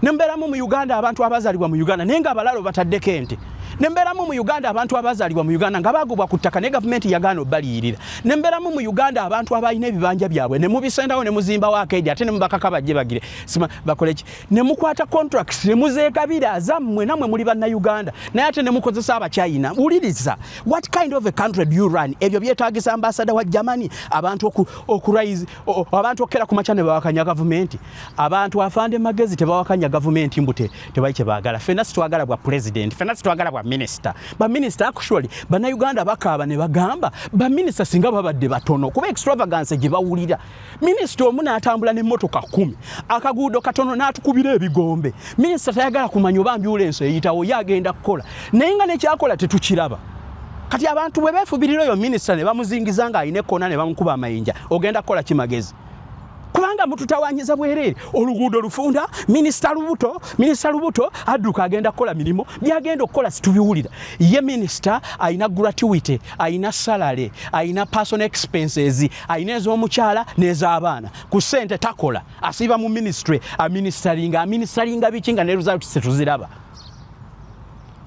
ne mubeeramu mu Uganda abantu abazalibwa mu Uganda naye nga abalalo bataddeko ente ne mubeeramu mu Uganda abantu abazalibwa mu Uganda nga baagobwa ku ttaka ne gavumenti yagaana obbaliyirira ne mubeeramu mu Uganda abantu abalina ebibanja byabwe ne mubisendawo ne muzimbawo akeedi ate ne mubakaka bajje bagire sima bakoleki ne mukwata contracts ne muzeekabira zammwe namwe muli banna Uganda naye ate ne mukozesa abachina uliriza what kind of a country do you run ebyo byetaagisa ambassador wa Germany abantu okuraise abantu okera ku machane bawakanya gavumenti abantu Afande Magezi tebawakanya gavumenti mbute tebayi kye baagala fena sitwagala bwa president fena sitwagala bwa minister ba minister actually bana Uganda bakaaba ne bagamba ba minister singa babadde batono kuba extravagance gye bawulira minister omuna atambula ne motoka 10 akaguudo katono n'atukubira ebigombe minister tayagala kumanya oba ambulance eyitawo yagenda kukola naye nga ne kyakola tetukiraba kati abantu bwe beefubirira oyo minister ne bamuzingizanga ayine kona ne bamukuba amayinja ogenda kukola ki Magezi kubanga mututawanyiza bwerere oluguudo lufunda minisita Lubuto adduka agenda kukola mirimo byagenda okukola situbiwulira ye minisita ayina gratuity ayina salary ayina personal expenses ayina ez'omukyala n'ez'abaana ku ssente takola asiiba mu ministry aministeringa bikinga ne results setuziraba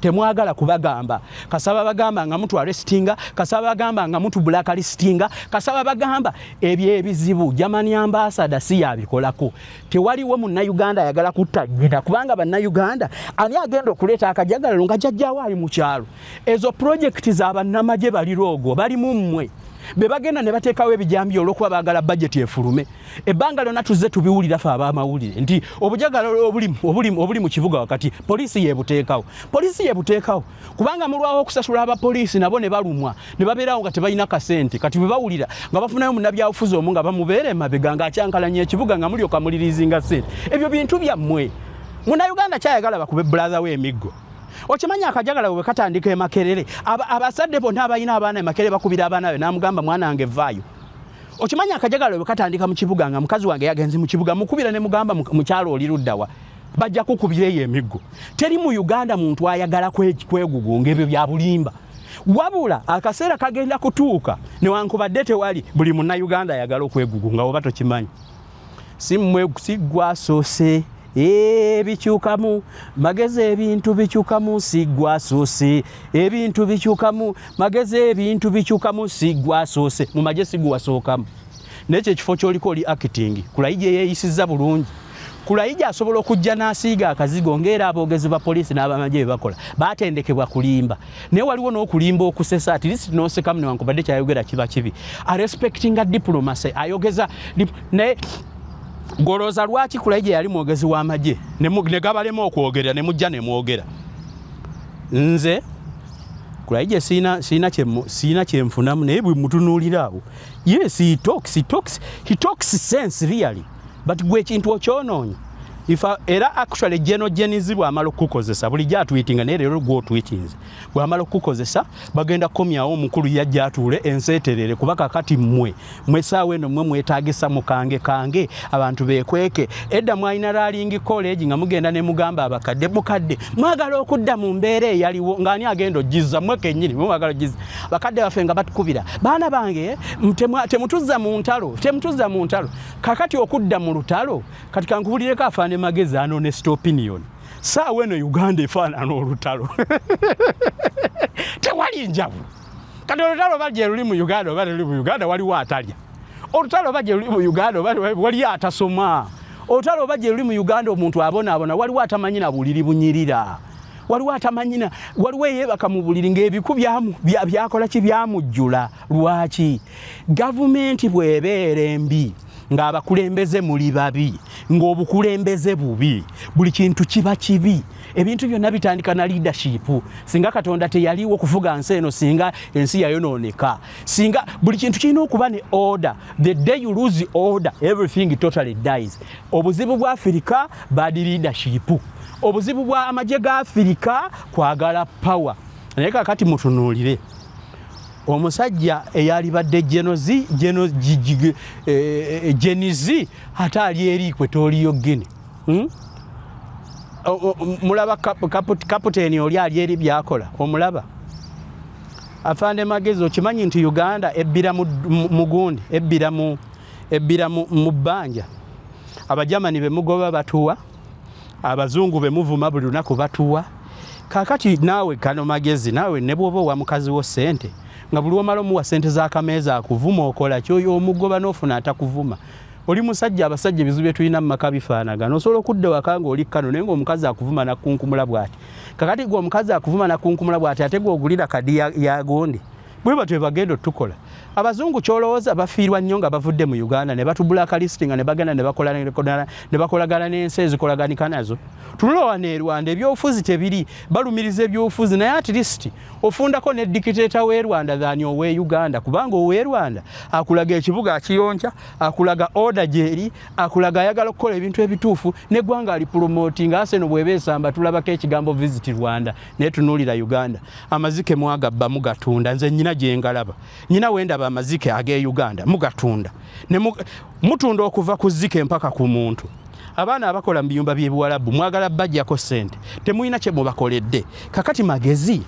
temwagala kubagamba kasaba bagamba nga mtu arrestinga kasaba bagamba nga mtu blacklistinga kasaba bagamba ebyo ebizibu Germany ambassador si yabikolako tewaliwo munna Uganda yagala kutagina kubanga banna Uganda ani agenda okuleta akajagalalo nga jajjawo ali mu kyalo ezo project z'abannamaje balirogo bali mummwe bebagenda ne bateekawo ebijambi olwokuba baagala budget efulume ebbanga lyonna tuzze tubiwulira fe ab'amawulire nti obujagalalo obuli mu kibuga wakati poliisi yebuteekawo kubanga mulwawo okusasula abapoliisi nabo ne balumwa ne babeerawo nga tebalina kasente kati bwe bawulira nga bafunayo munnabyabufuzi omu nga bamubeera emabega ng'akyankalanya ekibuga nga mulyoka mulirizinga sente ebyo bintu byammwe munnayuganda kyayagala bakube brother w'emiggo okimanya akajagala bwe katandika emakerere abasadde bonna abayina abaana emakerere bakubira abaana be namugamba mwana wange vaayo okimanya akajagala bwe katandika mu kibuga nga mukazi wange yagenze mu kibuga mukubira ne mugamba mukyalo oli luddawa bajja kukubireyo emiggo teri mu Uganda muntu ayagala kwegugunga ebyo bya bulimba wabula akaseera kagenda kutuuka newankubadde tewali buli munna Uganda ayagala okwegugunga oba tokimanyi sigwasoose bikyukamu magezi ebintu bikyukamu sigwasoose ebintu bikyukamu magezi ebintu bikyukamu sigwasoose mu maje sigwasookamu n'ekyo ekifo ky'oliko oli acting Kulayija yeeyisizza bulungi Kulayija asobola okujja n'asiiga akazigo ng'era aboogezi ba poliisi n'abamaje bakola baatendekebwa kulimba naye waliwo n'okulimba okusesa at least n'osekamu newankubadde kyayogera kiba kibi respectinga diplomacy ayogeza naye Goloza lwaki Kulayija yali mwogezi w'amagye ne gabalema okwogera ne mujja ne mwogera nze Kulayija sina kyemfunamu naye bwe mutunuuliraawo yes he talks sense really but gwe kintu okyonoonya era actually genizibwa amalo kukozesa buli jatweetinga ne lero gwo tweetinze bwa amalo kukozesa bagenda komyawo omukulu yajja atule enseterere kubaka kati mmwe saawe eno mmwe mwetagisa mukange abantu bekweke edda mwalina ralingi college nga mugenda ne mugamba abakadde mwagala okudda mu mbeere yaliwo ngani agenda ogiza mmwe kennyini mwagala ogiza bakadde bafe nga batukubira baana bange temutuzza mu ntalo kakati okudda mu lutalo kati kankubulireko afaane magezi ano honest opinion saawe eno Uganda efaanana olutalo tewali njawulo kati olutalo bajje luli mu Uganda oba luli mu Uganda waliwo atalya olutalo bajje luli mu Uganda wali atasoma olutalo bajje luli mu Uganda omuntu abona waliwo atamanyina buliri bunyirira waliwo atamanyina waliwo yeebaka mu buliri ng'ebiku byakola kibyamujjula lwaki gavumenti bw'ebeera embi ng'abakulembeze muli babi ng'obukulembeze bubi buli kintu kiba kibi ebintu byonna bitandika na leadership singa Katonda teyaliwo okuvuga nsi eno singa ensi yayonooneka singa buli kintu kirina okuba ne order the day you lose order everything totally dies obuzibu bwa Africa bad leadership obuzibu bwa amagye ga Africa kwagala power naye kakati mutunuulire omusajja eyali badde Genizi ate ali eri kwe tooliyo Gini mulaba kaputeni oli ali eri byakola omulaba afande magezi okimanyi nti Uganda ebbira mu gundi ebbira mu bbanja abajamani bemugoba batuwa abazungu bemuvuma buli lunaku batuwa kakati naawe kano magezi naawe ne bwoba wa mukazi wo ssente nga buli omala omuwa ssente z'akameeza akuvuma okola kyoyo omugoba n'ofuna atakuvuma oli musajja abasajja ebizibu bye tulina mu maka bifaanagana osobola okudda waka ng'oli kkano naye ng'omukazi akuvuma nakunkumula bw'ati kakati gwe omukazi akuvuma nakunkumula bw'ati ate gwe ogulira kadi ya gondi bwe batyo bwe bagenda otukola abazungu kyolowooza bafiirwa nnyo nga bavudde mu Uganda ne batubulakalistinga ne bagenda ne bakolagana n'ensi ezikolaganika nazo tulowa ne Rwanda ebyobufuzi tebiri balumiriza ebyobufuzi naye at least ofundako ne dictator w'e Rwanda than ow'e Uganda kubanga ow'e Rwanda akulaga ekibuga akiyonca akulaga order gyeri akulaga ayagala okukola ebintu ebituufu n'eggwanga ali promoting Arsenal bw'eba esamba tulabako ekigambo visit Rwanda naye tunuulira Uganda amazike mwagabba mugatunda nze nyina gye ngalaba nyina wenda amazike age Uganda mugatunda mutunda okuva ku zike mpaka ku muntu abaana abakola mu biyumba by'ebuwalabu mwagala bajjako ssente temulina kye mubakoledde kakati magezi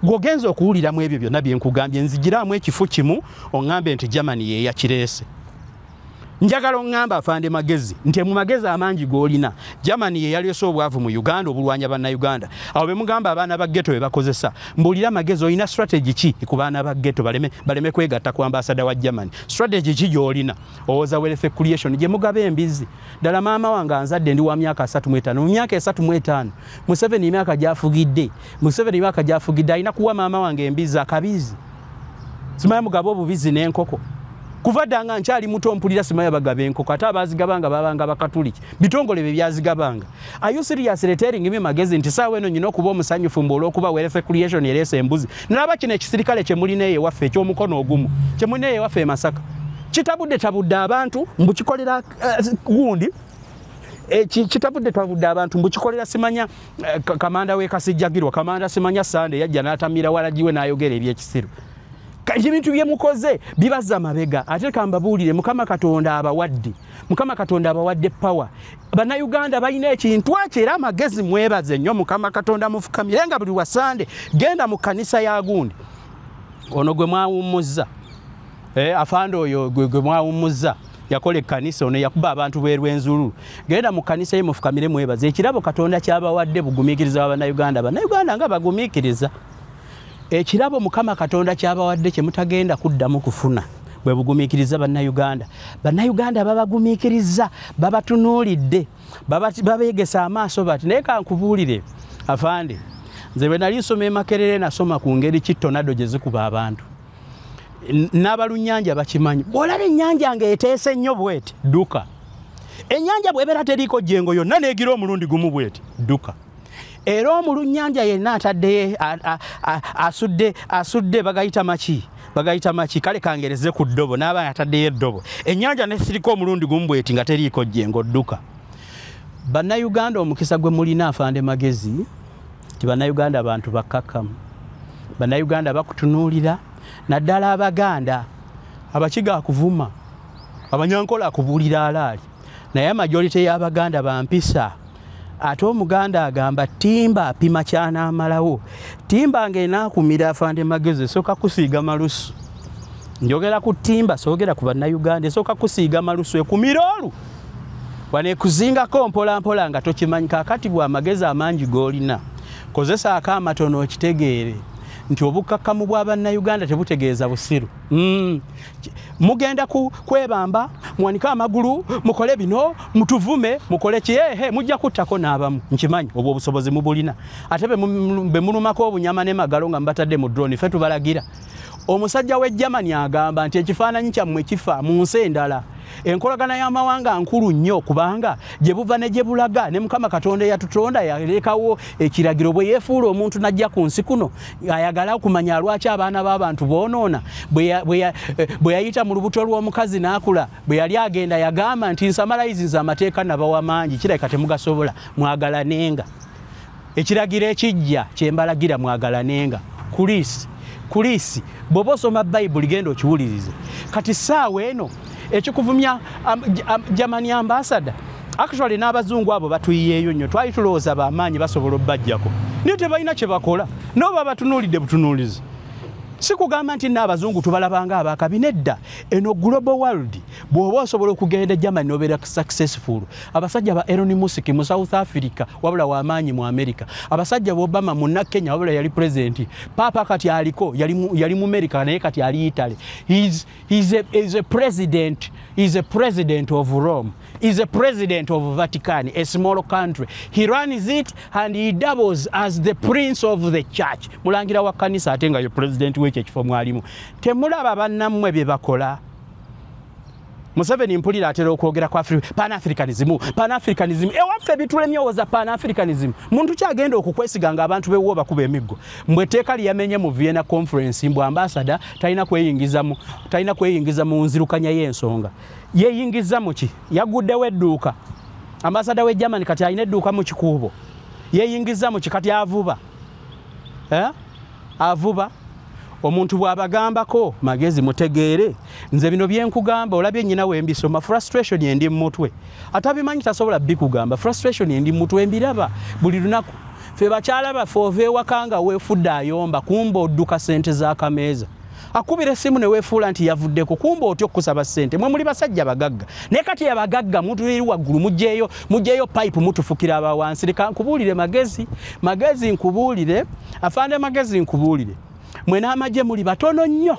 gwogenza okuwuliramu ebyo byonna bye nkugambye nzigiramu ekifu kimu oŋŋambe nti Germany ye yakireese njagala oŋŋamba afande magezi nti mu magezi amangi g'olina Germany ye yaleese obwavu mu Uganda obulwanya bannayuganda awo be mugamba abaana ba ghetto be bakozesa mbuulira magezi olina strategy ki ku baana ba ghetto baleme kwegatta ku ambassador wa Germany strategy ki gy'olina owooza wealth creation gye mugaba embizi ddala maama wange anzadde ndi wa myaka 35 mu myaka 35 Museveni emyaka gy'afugidde alina kuwa maama wange embizi akabizi simanya mugaba obubizi n'enkoko kuva danga nkyali muto mpulira simaya bagaba enkoko ate abazigabanga babanga bakatuliki bitongole bye byazigabanga are you serious telling me magezi nti saawa eno nyina okuba omusanyufu mbu olw'okuba wealth creation ereese embuzi nalaba kino ekisirikale kye mulina ewaffe eky'omukono ogumu kye mulina ewaffe e Masaka kitabudde abantu mbukikolera gundi kitabudde abantu mbukikolera simanya kamanda we Kasijjagirwa kamanda simanya Sande yajja n'atamira walagiwe n'ayogera ebyekisiru ebintu bye mukoze bibaza mabega ate kambabuulire Mukama Katonda abawadde power bannayuganda balina ekintu era amagezi mwebaze nnyo Mukama Katonda mufukamire nga buli wasande genda mu kanisa ya gundi ono gwe mwawumuzza afande oyo gwe mwawumuzza yakola ekkanisa ono yakuba abantu b'erwenzulu genda mu kanisa ye mufukamire mwebaze ekirabo Katonda kyabawadde bugumiikiriza bannayuganda nga bagumiikiriza ekirabo Mukama Katonda kyabawadde kye mutagenda kuddamu kufuna bwe bugumiikiriza bannayuganda babagumiikiriza babatunuulidde babeegesa amaaso bati naye kankubuulire afande nze bwe nali nsoma e Makerere nasoma ku ngeri ki tornado gye zikuba abantu n'abalunnyanja bakimanyi bw'olaba ennyanja ng'eteese nnyo bweti dduka ennyanja bw'ebeera teriiko jjengo yonna n'egira omulundi gumu bweti dduka era omulunnyanja yenna atadde asudde bagayita maki kale kangereze ku ddobo n'aba ataddeyo eddobo ennyanja nesiriko omulundi gumu bweti nga teriiko jjengo dduka bannayuganda omukisa gwe mulina afande magezi ti bannayuganda abantu bakkakkamu bannayuganda bakutunuulira naddala abaganda abakiga akuvuma abanyankola akubuulira alaali naye amajolite y'abaganda bampisa ate omuganda agamba timba apima kyanaamalawo timba ng'enaakumira afande magezi esooka kusiiga malusu njogera ku timba soogera ku bannayuganda esooka kusiiga malusu ekumira olu waneekuzingako mpolampola nga tokimanyi kaakati bwa magezi amangi g'olina kozesa akaamatono okitegeere nti obukkakkamu bw'abannayuganda tebutegeeza busiru mugenda kwebamba muwanika amagulu mukole bino mutuvume mukole kiyehe mujja kuttako n'abamu nkimanyi obwo obusobozi mubulina ate be mulumako obunyama n'emagalo nga mbatadde mu drone ffe tubalagira omusajja w'e Germany agamba nti ekifaananyi kyammwe kifa mu nsi endala enkolagana y'amawanga nkulu nnyo kubanga gye buva ne gye bulaga ne Mukama Katonda yatutonda yalekawo ekiragiro bwe yeefuula omuntu najja ku nsi kuno ayagala okumanya lwaki abaana b'abantu boonoona bwe yayita mu lubuto lw'omukazi n'akula bwe yali agenda yagamba nti nsamalayizinza amateeka nabawa mangi kirabika temugasobola mwagalanenga ekiragiro ekijja kyembalagira mwagalanenga kulisi bw'oba osoma Bayibuli genda okiwulirize kati saawa eno ekikuvumya Germany ambassador actually n'abazungu abo batuyiyeeyo nnyo twali tulowooza bamaanyi basobola obbajjako naye tebalina kye bakola n'oba batunuulidde butunuulizi si kugamba nti n'abazungu tubalabanga abakabinedda eno global world bw'oba osobola okugenda Germany n'obeera successful abasajja ba Elon Musk mu South Africa wabula w'amaanyi mu America abasajja ba Obama mu Kenya wabula yali president papa kati aliko yali mu America naye kati ali Italy he's a president of Rome. He's a president of Vatican, a small country. He runs it and he doubles as the prince of the church. Mulangira wa kanisa ate nga ye president w'ekifo mwalimu. Temulaba bannammwe bye bakola. Museveni mpulira atera okwogera ku Pan-Africanism. Ewaffe bitulemyowoza Pan-Africanism. Muntu kyagenda okukwesiga nga abantu bewo bakuba emiggo. Mbwe teeka lyamenye mu Vienna Conference mbwe ambassador talina kweyingiza mu nzirukanya y'ensonga. Yeyingiza mu ki? Yaguddewo edduuka. Ambassador w'e Germany kati alina edduuka mu kikuubo. Yeyingiza mu ki kati avuba. Avuba. omuntu bw'abagambako magezi mutegeere nze bino byenkugamba olabye nnyina wembisoma frustration endi mu mutwe atabimanyi tasobola bikugamba frustration endi mu mutwe mbiraba buli lunaku fe bakyala baffe ova ewaka nga weefudde ayomba kumba odduka ssente z'akameeza akubira essimu ne weefuula nti yavuddeko kumba otyo okusaba ssente mwe muli basajja bagagga naye kati abagagga mutuli waggulu mujjeeyo pipe mutufukira abawansi leka nkubuulire magezi nkubuulire afande magezi nkubuulire mwe n'amagye muli batono nnyo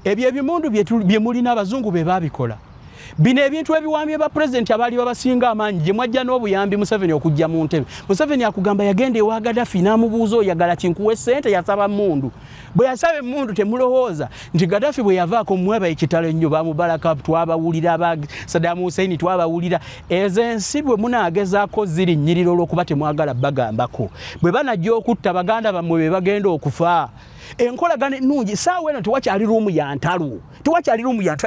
ebyo ebimundu bye mulina abazungu be baabikola bino ebintu ebiwambye ba president abaali babasinga amaanyi gye mwajja n'obuyambi Museveni okujja mu ntebe Museveni akugamba yagenda ewa Gaddafi n'amubuuza oyagala kinkuwe ssente yasaba mundu bwe yasaba mundu temulowooza nti Gaddafi bwe yavaako mweba ekitalo ennyo bamubalaka twabawulira ba Saddam Hussein twabawulira ezo ensi bwe munaagezaako ziri nnyiriro olw'okuba temwagala bagambako bwe banajja okutta baganda bammwe be bagenda okufa enkolagana ennungi saawa eno tewakyali ruumu ya ntalo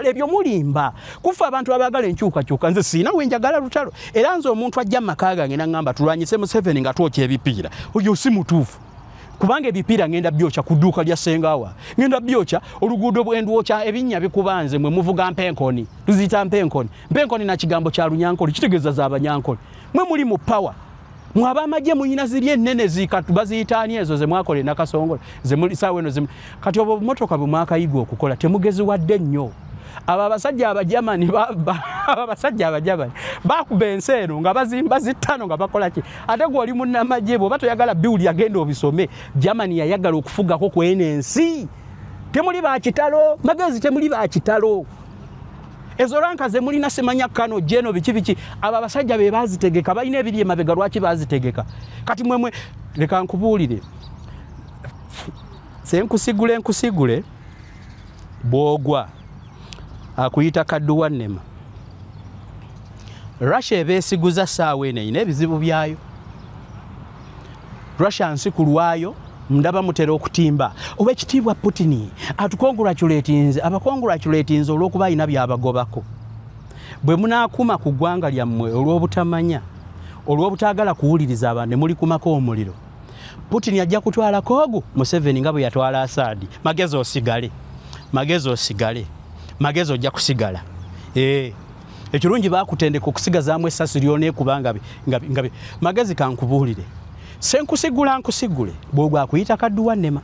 ebyo mulimba kufa abantu abaagala enkyukakyuka nze siina wenjagala lutalo era nze omuntu ajja mu maka gange n'aŋŋamba tulwanyise Museveni nga twokya ebipiira oyo si mutuufu kubanga ebipiira ngenda byokya ku dduuka lya ssengawa ngenda byokya oluguudo bwendwokya ebinnya bikubanze mwe muvuga mpenkoni tuziyita mpenkoni na kigambo kya Lunyankole kitegeeza z'Abanyankole mwe muli mu power mwaba amagye muyina ziri ennene zikatu baziyitaani ezo ze mwakole nakasongole ze muli saawa eno kati obwo motoka bwe mwakayiga okukola temugezi wadde nnyo abo abasajja abajamani bakuba ensi eno nga bazimba zittano nga bakola ki ate gw'oli munnamagye bw'oba toyagala biwuli yagenda obisome Germany yayagala okufugako kw'eno ensi temuli bakitalo magezi temuli bakitalo ezo ranka ze mulina semanya kano jeno biki aba basajja be bazitegeka balina ebiri emabega lwaki bazitegeka kati mwemwe leka nkubuulire nkusigule bwogwa akuyita kadduwa nnema Russia ebeesiguza saawa eno eyina ebizibu byayo Russia nsikulwayo ndaba mutera okutimba obwekitiibwa Putin abakongratulatinze olw'okuba ayina byabagobako bwe munaakuma ku ggwanga lyammwe olw'obutamanya olw'obutaagala kuwuliriza abantu ne muli kumako omuliro Putin ajja kutwalako ogu Museveni nga bwe yatwala Assad magezi ojja kusigala ekirungi baakutendeka okusigazaamu essasi lyona kubanga magezi kankubuulire nkusigule bwogwa akuyita kadduwa nnema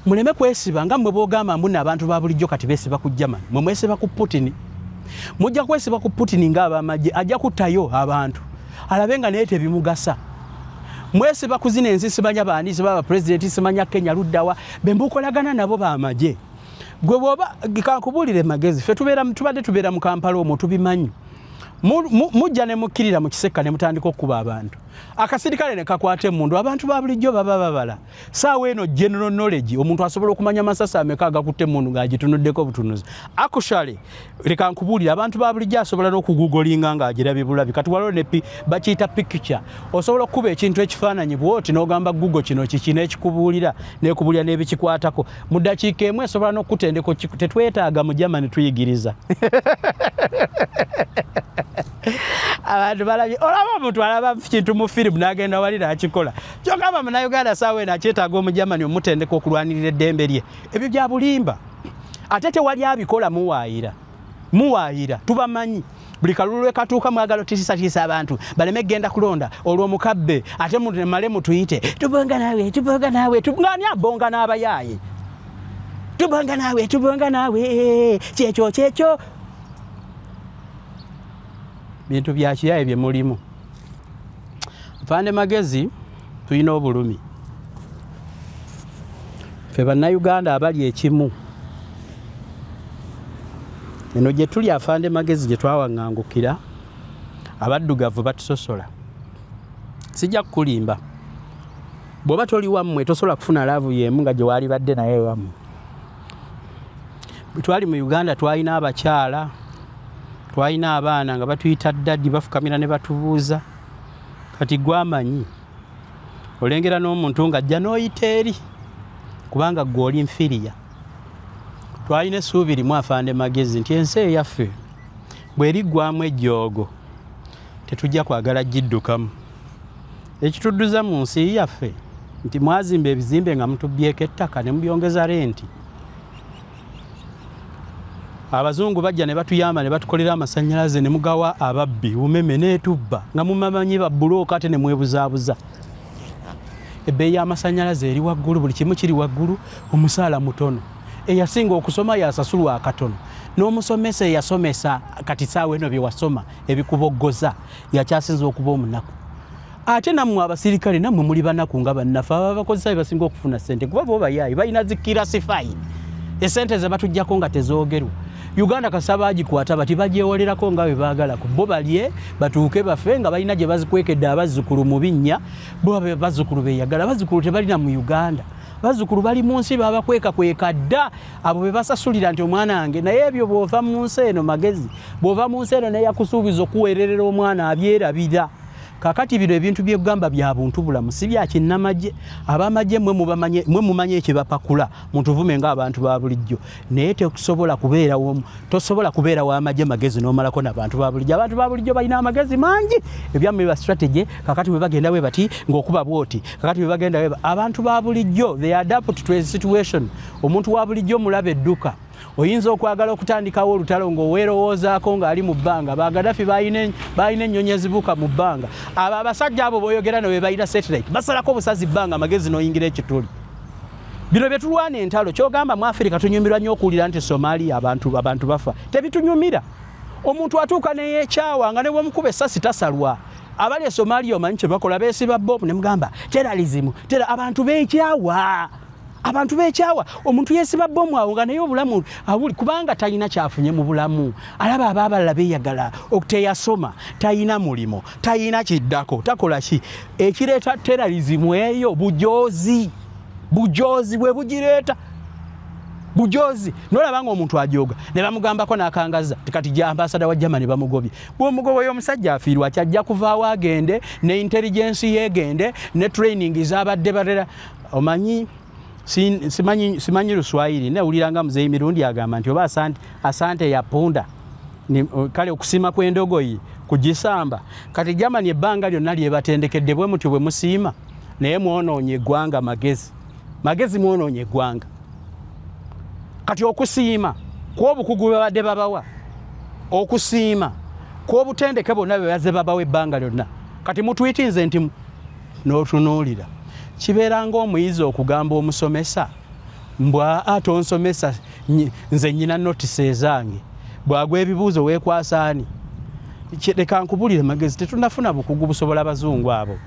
muleme kwesiba nga mmwe boogamba mbuna abantu ba bulijjo kati beesiba ku Germany mwe mwesiba ku Putin mujja kwesiba ku Putin ng'abamagye ajja kuttayo abantu alabe nga naye tebimugasa mwesiba ku zino ensi simanya baani sibaba pulezidenti simanya Kenya luddawa bembukolagana nabo baamagye gwe bwoba kankubuulire magezi ffe tubadde tubeera mu Kampala omwo tubimanyi mujja ne mukkirira mu kiseka ne mutandika okuba abantu akasirikale ne kakwate mundu abantu ba bulijjo baba babala saawa eno general knowledge omuntu asobola okumanya amasasi ameka agakutte mundu ng'agitunuddeko butunuzi akushale leka nkubuulira abantu ba bulijjo asobola n'okugugolinga ng'agirabye bulabi kati waliwo ne bakiyita picture osobola okuba ekintu ekifaananyi bwoti n'ogamba Google kino kiki n'ekikubuulira n'ekubuulira n'ebikikwatako mu ddakiika emu esobola n'okutendeko tetwetaaga mu Germany tuyigiriza abantu balabye olaba omuntu alaba kintu mu firimu n'agenda walira akikola kyokaba Munnayuganda saawa eno akyetaaga Omujamani omutendeka okulwanirira eddembe lye ebyo bya bulimba ate tewali abikola muwaayira tubamanyi buli kalulu lwekatuuka mwagala otiisatiisa abantu baleme genda kulonda olw'omukabbe ate male mutuyite tubonga naawe ngani abonga n'abayaaye tubonga naawe kyekyo bintu bya kiyaye bye mulimu afande magezi tulina obulumi ffe bannayuganda abali ekimu eno gye tuli afande magezi gye twawaŋŋangukira abaddugavu batusosola sijja kukulimba bw'oba toli wammwe tosobola kufuna laavu y'emu nga gye waali badde naye wammwe bwe twali mu Uganda twalina abakyala twalina abaana nga batuyita ddadi bafukamira ne batubuuza kati gwamanyi olengera n'omuntu ng'ajja n'oyita eri kubanga ggwe oli nfiriya twalina essuubi limu afande magezi nti ensi eyaffe bw'eriggwamu ejjoogo tetujja kwagala giddukamu ekitudduza mu nsi yaffe nti mwazimba ebizimbe nga mutubyeko ettaka ne mubyongeza renti. Abazungu bajja ne batuyamba ne batukolera amasannyalaze ne mugawa ababbi umeme n'etubba nga mumamanyi ba bulooka ate ne mwebuzaabuza. Ebbeeyi y'amasannyalaze eri waggulu, buli kimu kiri waggulu, omusaala mutono. Eyasinga okusoma yasasulwa akatono. N'omusomesa eyasomesa kati saawa eno bye wasoma ebikuboggoza yakyasinza okuba omunaku. Ate nammwe abasirikale nammwe muli banaku nga bannaffe abakozesa bye basinga okufuna ssente kuba bo bayaayi balina zikirasifayi. Esente ze batujjako nga tezoogerwa. Uganda kasaba agikwata bati bagyewolerako nga bwe baagala ku bo balye batuuke bafe nga balina gye bazikwekedde abazzukulu mu binnya bo bazzukulu beeyagala. Bazzukulu tebalina mu Uganda. Bazzukulu bali mu nsi babakweka dda abo be basasulira nti omwana wange naye ebyo bw'ova mu nsi eno magezi bw'ova mu nsi eno neyakusuubiza okuweererera omwana abyerabira. Kakati bino ebintu by'egamba bya buntu bulamu si bya kinnamagye. Abamagye mwe mumanye ekibapakula mutuvume ng'abantu ba bulijjo naye tosobola kubeera w'amagye magezi n'omalako n'abantu ba bulijjo. Abantu ba bulijjo balina amagezi mangi ebyammwe ba strategy. Kakati bwe bagenda bwe bati ng'okuba bwoti kakati bwe bagenda bwe abantu ba bulijjo they adapt to a situation. Omuntu wa bulijjo mulaba edduka oyinza okwagala okutandikawo olutalo ng'oweerowoozaako ng'ali mu bbanga. Bagadafi balina ennyonyi ezibuuka mu bbanga. Abo abasajja abo boyogera ne bwe balina satellite basalako obusazi bbanga amagezi n'oyingira ekituli. Bino bye tulwana entalo kyogamba mu Afirika tunyumirwa nnyo okuwulira nti Somalia abantu bafa. Tebitunyumira. Omuntu atuuka neyeekyawa nga ne bwemukuba essasi tasalwa. Abali e Somalia omanyi kye bakola beesiba bobu ne mugamba terrorism abantu beekyawa. Abantu beekyawa omuntu yeesiba bomu awo nga naye obulamu abuli kubanga talina kyafunye mu bulamu. Alaba abalala beeyagala okuteyasoma talina mulimo talina kiddako takola ki. Ekireeta terrorism eyo bujoozi bwe bugireeta bujoozi. Nolabanga omuntu ajoga ne bamugambako n'akangaza kati gya ambasada wa Germany bamugobye. Bw'omugoba y'omusajja afiirwa kyajja kuvaawo agende ne intelligence yegende ne training izabadde balera. Omanyi simanyi Luswahili nawuliranga muzeeyi mirundi agamba nti oba asante ya punda kale okusima kw'endogoyi kugisamba. Kati Germany ebbanga lyonna lyebatendekedde bwe mutyo bwe musiima naye mwonoonye eggwanga magezi mwonoonye eggwanga. Kati okusiima kw'obukugu babadde babawa okusiima kw'obutendeke bonna bwe bazze babawa ebbanga lyonna kati mutwitinze nti n'otunuulira. Kibeeranga omuyizi okugamba omusomesa mbwa atonsomesa nze nnyina notisi ezange bwagwa ebibuuzo weekwasaani. Leka nkubulire magezi tetunafuna bukugu busobola abazungu abo.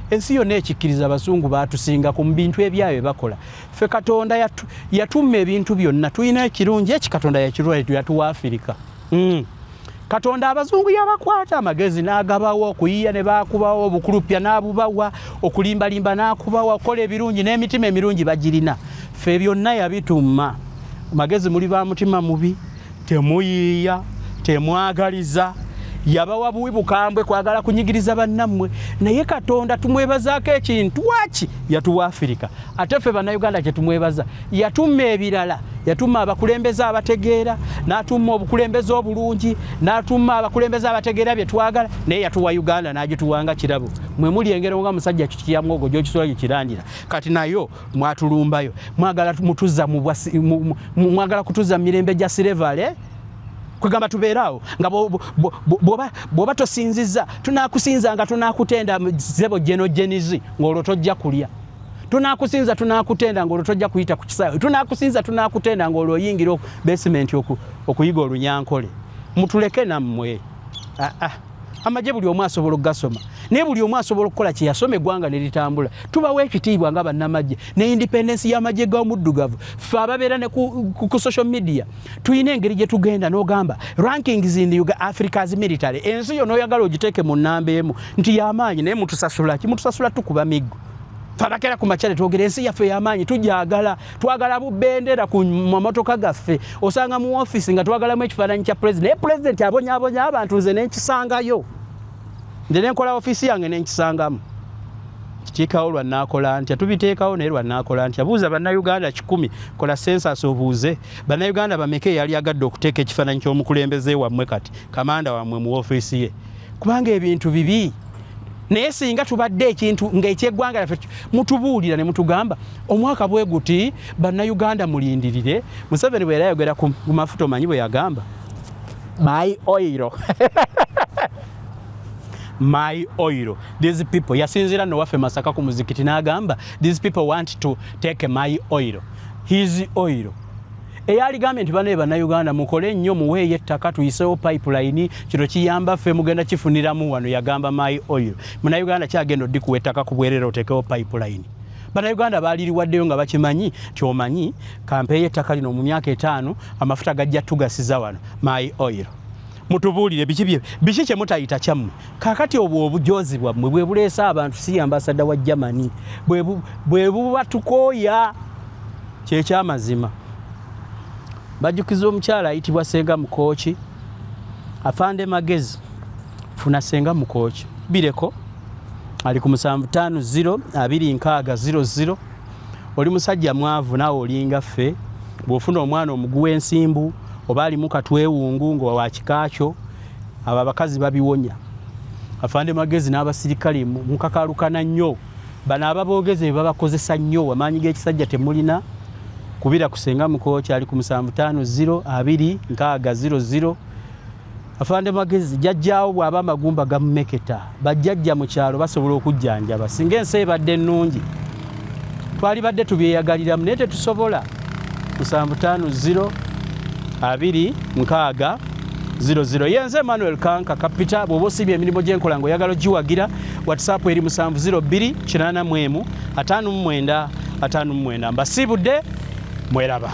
Ensi yonna ekikkiriza abazungu baatusinga ku bintu ebyayo bakola. Ffe Katonda yatumma ebintu byonna tulina ekirungi Katonda yatuwa Afirika. Katonda abazungu yabakwata amagezi n'agabawo okuyiya ne baakubawo obukulupya n'abubawa okulimbalimba n'akubawa okola ebirungi n'emitima emirungi bagirina. Ffe byonna yabitumma. Magezi muli ba mutima mubi temuyiiya temwagaliza yabawa buwi bukambwe kwagala kunyigiriza bannammwe naye Katonda tumwebazaako ekintu waki yatuwa Afirika. Ate ffe bannayuganda kye tumwebaza yatumma ebirala yatumma abakulembeze abategeera n'atumma obukulembeze obulungi n'atumma abakulembeze abategeera bye twagala naye yatuwa Uganda n'agituwanga kirabo. Mwe muli engero nga musajja kikiyamwogo gy'okisula gikirandira kati nayo mwatulumbayo mwagala kutuza mu mirembe gya Silevale kugamba tubeeraawo nga bw'oba tosinziza tunaakusinza nga tunaakutenda zebo genogenizi ng'olwo tojja kulya. Tunaakusinza tunaakutenda ng'olwo tojja kuyita ku kisaawe. Tunaakusinza tunaakutenda ng'olwo oyingira basement okuyiga olunyankole. Mutuleke nammwe. Amagye buli omu asobola okugasoma naye buli omu asobola okukola kye yasoma eggwanga ne litambula. Tubawa ekitiibwa nga bannamagye ne independence y'amagye g'omuddugavu. Ffe ababeera ne ku social media tulina engeri gye tugenda n'ogamba rankings in Africa's military. Ensi yo n'oyagala ogiteeke mu nnamba emu nti y'amaanyi naye mutusasula ki? Mutusasula tukuba miggo. Fabakera ku machale twogera ensi yaffe y'amaanyi tujagala twagala bubendera ku mamotoka gaffe osanga mu office nga twagalamu ekifaananyi kya president naye president abonyabonya abantu nze n'enkisangayo nze nenkola office yange n'enkisangamu kitiikawo lwannaakola ntya tubiteekawo naye lwannaakola ntya buuza bannayuganda 100 kola census obuuze bannayuganda bameka eyali agadde okuteeka ekifaananyi ky'omukulembeze wammwe kati kamanda wammwe mu office ye kubanga ebintu bibi naye singa tubadde ekintu ng'ekyeggwanga lyaffe mutubuulira ne mutugamba omwaka bwe guti bannayuganda mulindirire. Museveni bwe yayogera ku mafuta omanyi bwe yagamba my oil my oil. These people yasinzira no waffe Masaka ku muzikiti n'agamba these people want to take my oil, his oil. Eyali gambye nti banaye bannayuganda mukole nnyo muweeyo ettaka tuyiseewo pipeline kino kiyamba ffe mugenda kifuniramu wano. Yagamba my oil. Munnayuganda kyagenda oddikuwa ettaka ku bwerere oteekewo pipeline. Bannayuganda baaliriwaddeyo nga bakimanyi kyomanyi kampeeyo ettaka lino mu myaka 5 amafuta gajja tugasiza wano my oil. Mutubuulire biki kye mutayita kyammwe. Kaakati obwo obujozi bwammwe bwe buleesa abantu si ambasada wa Germany bwe bubatukooya kyekyamazima. Bajjukiza omukyala ayitibwa Senga Mukooki. Afande Magezi funa Senga Mukooki bireko ali ku 75026000. Oli musajja mwavu naawe olinga ffe bw'ofuna omwana omuguwa ensimbu oba ali mu katwewungu ngo wa kikaakyo abo abakazi babiwonya. Afande Magezi n'abasirikale mukakalukana nnyo bano ababoogeze babakozesa nnyo amaanyi g'ekisajja temulina. Kubira kusenga Mukooki ali ku 75026000. Afande Magezi jajjaawo bw'aba amagumba gamumeketa bajjajja mu kyalo basobola okujjanjaba singa ensi ebadde ennungi twali badde tubyeyagaliramu naye tetusobola. 75026000. Yenze Emmanuel Kanka kapita bw'oba osibye emirimu gy'enkola ng'oyagala ogiwagira. WhatsApp eri 7028555959. Mbasiibudde mweraba.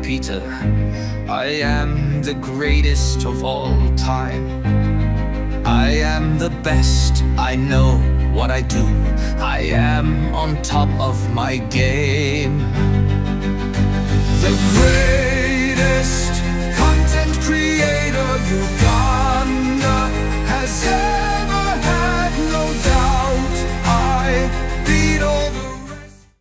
Peter, I am the greatest of all time. I am the best, I know what I do. I am on top of my game. The greatest content creator you got.